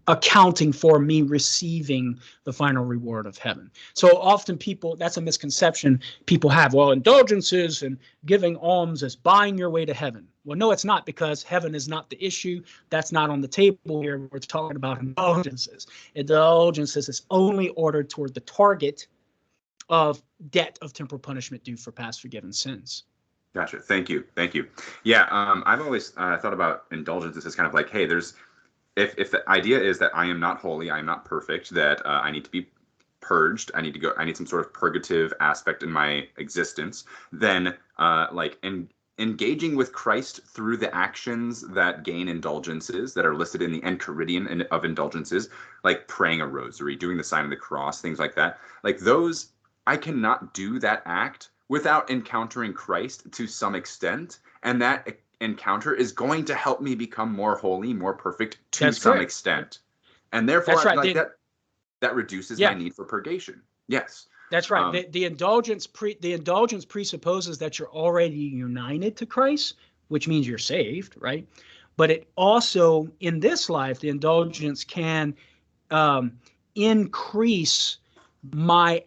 accounting for me receiving the final reward of heaven. So often people, that's a misconception people have. Well, indulgences and giving alms is buying your way to heaven. Well, no, it's not, because heaven is not the issue. That's not on the table here. We're talking about indulgences. Indulgences is only ordered toward the target of debt of temporal punishment due for past forgiven sins. Gotcha. Thank you. Yeah, I've always thought about indulgences as kind of like, hey, there's if the idea is that I am not holy, I am not perfect, that I need to be purged, I need some sort of purgative aspect in my existence, then engaging with Christ through the actions that gain indulgences that are listed in the Enchiridion of indulgences, like praying a rosary, doing the sign of the cross, things like that, like those, I cannot do that act without encountering Christ to some extent, and that encounter is going to help me become more holy, more perfect to some extent, and therefore that reduces my need for purgation. Yes, that's right. The indulgence presupposes that you're already united to Christ, which means you're saved, right? But it also, in this life, the indulgence can increase my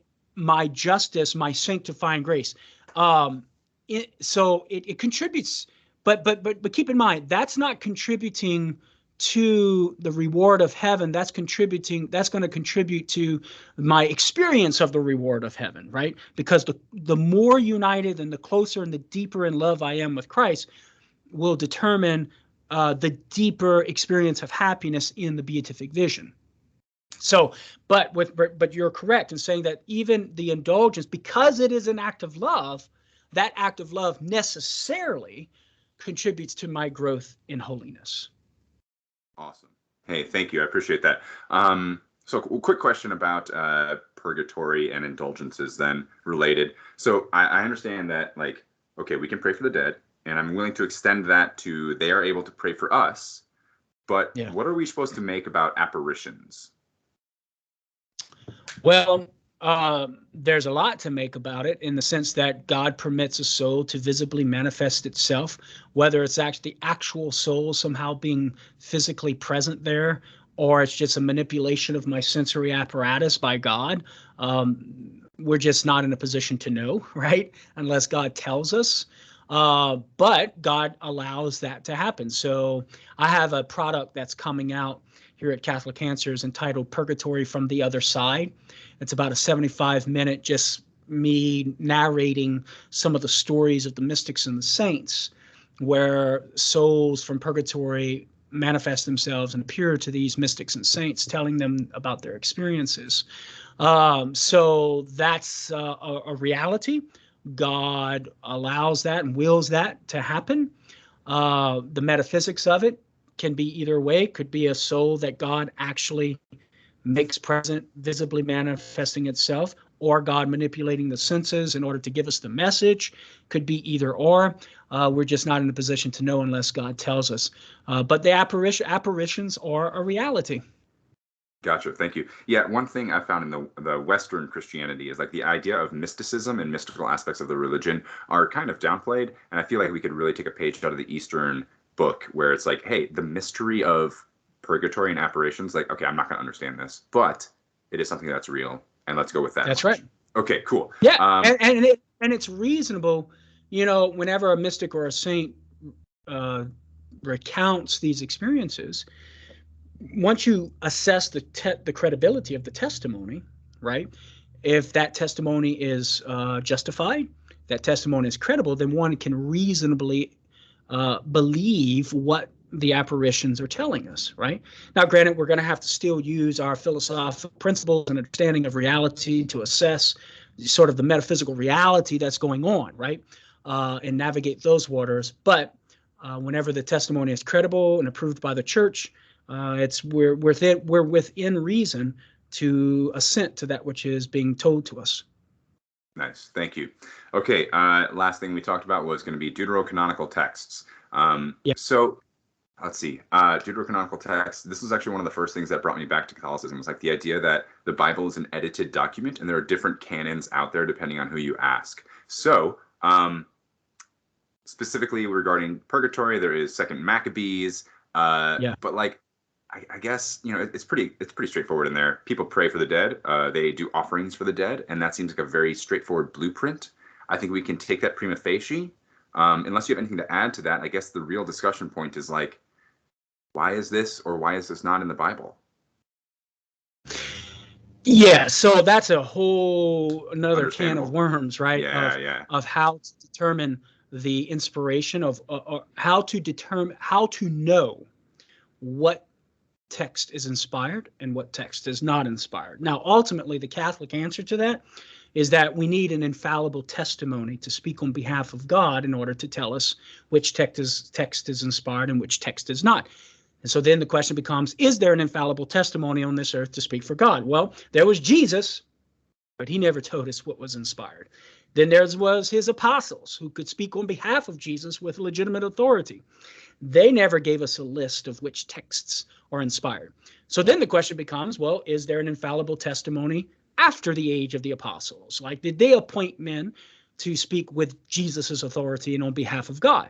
justice, my sanctifying grace. So it contributes. But keep in mind, that's not contributing to the reward of heaven. That's going to contribute to my experience of the reward of heaven, right? Because the more united and the closer and the deeper in love I am with Christ will determine the deeper experience of happiness in the beatific vision. So, but you're correct in saying that even the indulgence, because it is an act of love, that act of love necessarily contributes to my growth in holiness. Awesome. Hey, thank you. I appreciate that. So quick question about purgatory and indulgences then related. So I understand that, like, okay, we can pray for the dead, and I'm willing to extend that to they are able to pray for us. But what are we supposed to make about apparitions? Well, there's a lot to make about it, in the sense that God permits a soul to visibly manifest itself, whether it's actually the actual soul somehow being physically present there, or it's just a manipulation of my sensory apparatus by God. We're just not in a position to know, right? Unless God tells us. But God allows that to happen. So I have a product that's coming out here at Catholic Answers entitled Purgatory from the Other Side. It's about a 75-minute, just me narrating some of the stories of the mystics and the saints, where souls from purgatory manifest themselves and appear to these mystics and saints, telling them about their experiences. So that's a reality. God allows that and wills that to happen. The metaphysics of it can be either way. Could be a soul that God actually makes present, visibly manifesting itself, or God manipulating the senses in order to give us the message. Could be either or. We're just not in a position to know unless God tells us. But the apparitions are a reality. Gotcha. Thank you. Yeah, one thing I found in the Western Christianity is like the idea of mysticism and mystical aspects of the religion are kind of downplayed. And I feel like we could really take a page out of the Eastern book where it's like, hey, the mystery of purgatory and apparitions, like, okay, I'm not going to understand this, but it is something that's real. And let's go with that. That's right. Okay, cool. Yeah. And it's reasonable, whenever a mystic or a saint recounts these experiences, once you assess the credibility of the testimony, right? If that testimony is justified, that testimony is credible, then one can reasonably believe what the apparitions are telling us, right? Now, granted, we're going to have to still use our philosophical principles and understanding of reality to assess sort of the metaphysical reality that's going on, right? And navigate those waters. But whenever the testimony is credible and approved by the church, we're within reason to assent to that which is being told to us. Nice, thank you. Okay, last thing we talked about was going to be Deuterocanonical Texts. So let's see, Deuterocanonical Texts. This was actually one of the first things that brought me back to Catholicism. Was like the idea that the Bible is an edited document, and there are different canons out there depending on who you ask. So specifically regarding purgatory, there is Second Maccabees. But like, I guess, it's pretty straightforward in there. People pray for the dead. They do offerings for the dead, and that seems like a very straightforward blueprint. I think we can take that prima facie. Unless you have anything to add to that, I guess the real discussion point is like, why is this or why is this not in the Bible? Yeah, so that's a whole another can of worms, right? Of how to determine the inspiration of how to know what text is inspired and what text is not inspired. Now, ultimately, the Catholic answer to that is that we need an infallible testimony to speak on behalf of God in order to tell us which text is inspired and which text is not. And so then the question becomes, is there an infallible testimony on this earth to speak for God? Well, there was Jesus, but he never told us what was inspired. Then there was his apostles who could speak on behalf of Jesus with legitimate authority. They never gave us a list of which texts are inspired. So then the question becomes, well, is there an infallible testimony after the age of the apostles? Like, did they appoint men to speak with Jesus's authority and on behalf of God?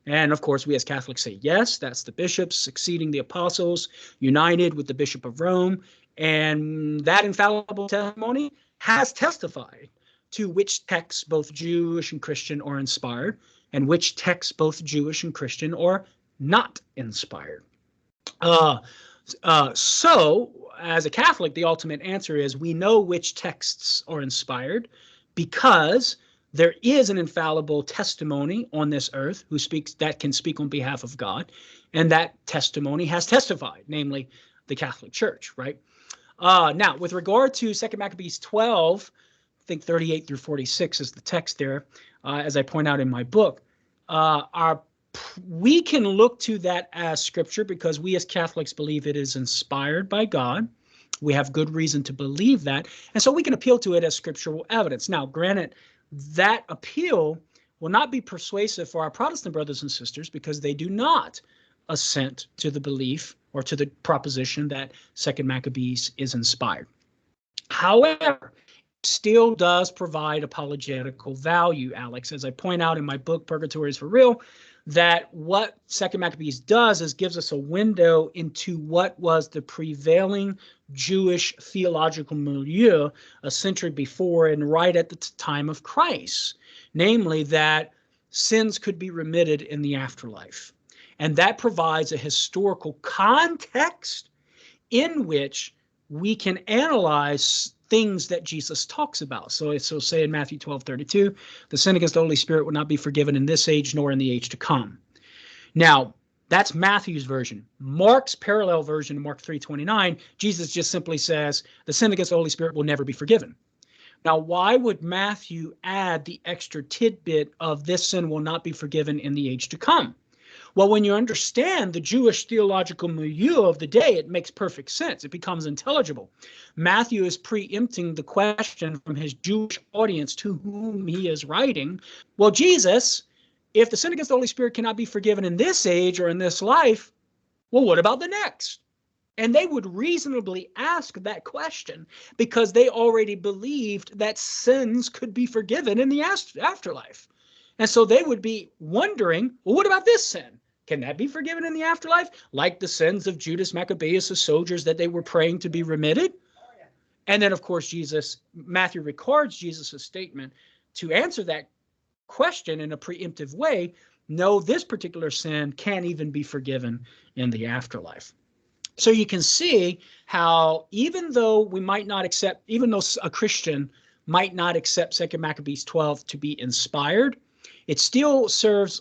And of course, we as Catholics say yes, that's the bishops succeeding the apostles, united with the Bishop of Rome. And that infallible testimony has testified to which texts, both Jewish and Christian, are inspired, and which texts, both Jewish and Christian, are not inspired. So, as a Catholic, the ultimate answer is we know which texts are inspired because there is an infallible testimony on this earth that can speak on behalf of God, and that testimony has testified, namely the Catholic Church, right? Now, with regard to 2 Maccabees 12, I think 38 through 46 is the text there, as I point out in my book. We can look to that as scripture because we as Catholics believe it is inspired by God. We have good reason to believe that. And so we can appeal to it as scriptural evidence. Now, granted, that appeal will not be persuasive for our Protestant brothers and sisters because they do not assent to the belief or to the proposition that 2 Maccabees is inspired. However, it still does provide apologetical value, Alex. As I point out in my book, Purgatory is for Real, that what 2 Maccabees does is gives us a window into what was the prevailing Jewish theological milieu a century before and right at the time of Christ. Namely, that sins could be remitted in the afterlife. And that provides a historical context in which we can analyze things that Jesus talks about. So say in Matthew 12:32, the sin against the Holy Spirit will not be forgiven in this age nor in the age to come. Now, that's Matthew's version. Mark's parallel version, Mark 3:29, Jesus just simply says, the sin against the Holy Spirit will never be forgiven. Now, why would Matthew add the extra tidbit of this sin will not be forgiven in the age to come? Well, when you understand the Jewish theological milieu of the day, it makes perfect sense. It becomes intelligible. Matthew is preempting the question from his Jewish audience to whom he is writing. Well, Jesus, if the sin against the Holy Spirit cannot be forgiven in this age or in this life, well, what about the next? And they would reasonably ask that question because they already believed that sins could be forgiven in the afterlife. And so they would be wondering, well, what about this sin? Can that be forgiven in the afterlife? Like the sins of Judas Maccabeus' soldiers that they were praying to be remitted? And then, of course, Matthew records Jesus' statement to answer that question in a preemptive way. No, this particular sin can't even be forgiven in the afterlife. So you can see how even though a Christian might not accept 2 Maccabees 12 to be inspired, it still has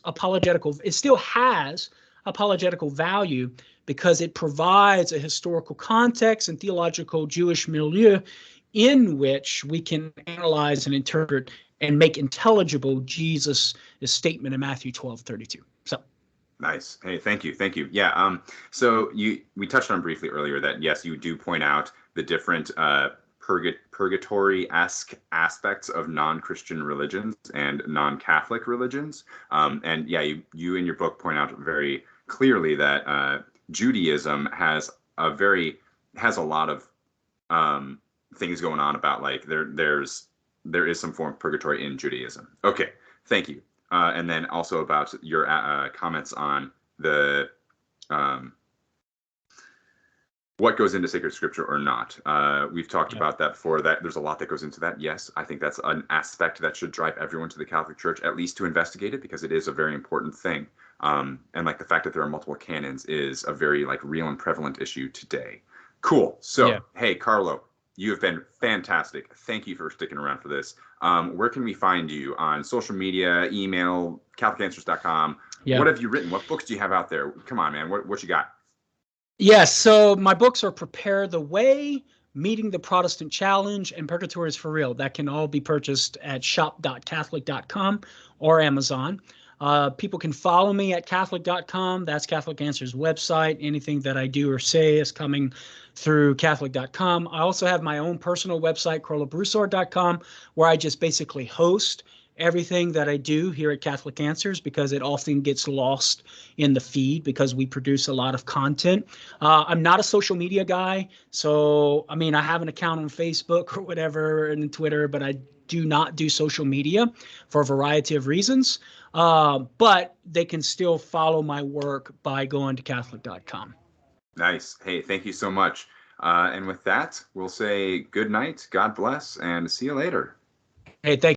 apologetical value because it provides a historical context and theological Jewish milieu in which we can analyze and interpret and make intelligible Jesus' statement in Matthew 12:32. So. Nice. Hey, thank you. Yeah. So we touched on briefly earlier that yes, you do point out the different purgatory-esque aspects of non-Christian religions and non-Catholic religions. And yeah, you in your book point out very clearly that Judaism has a lot of things going on about like there is some form of purgatory in Judaism. Okay, thank you. And then also about your comments on the what goes into sacred scripture or not. We've talked about that before. That there's a lot that goes into that. Yes, I think that's an aspect that should drive everyone to the Catholic Church, at least to investigate it, because it is a very important thing. And like the fact that there are multiple canons is a very like real and prevalent issue today. Cool. So hey, Karlo, you have been fantastic. Thank you for sticking around for this. Where can we find you on social media, email, CatholicAnswers.com? Yeah. What have you written? What books do you have out there? Come on, man. What you got? Yes, so my books are Prepare the Way, Meeting the Protestant Challenge, and Purgatory is for Real. That can all be purchased at shop.catholic.com or Amazon. People can follow me at Catholic.com. That's Catholic Answers website. Anything that I do or say is coming through Catholic.com. I also have my own personal website, KarloBroussard.com, where I just basically host everything that I do here at Catholic Answers because it often gets lost in the feed because we produce a lot of content. I'm not a social media guy. So, I mean, I have an account on Facebook or whatever and Twitter, but I do not do social media for a variety of reasons. But they can still follow my work by going to Catholic.com. Nice. Hey, thank you so much. And with that, we'll say good night, God bless, and see you later. Hey, thank you.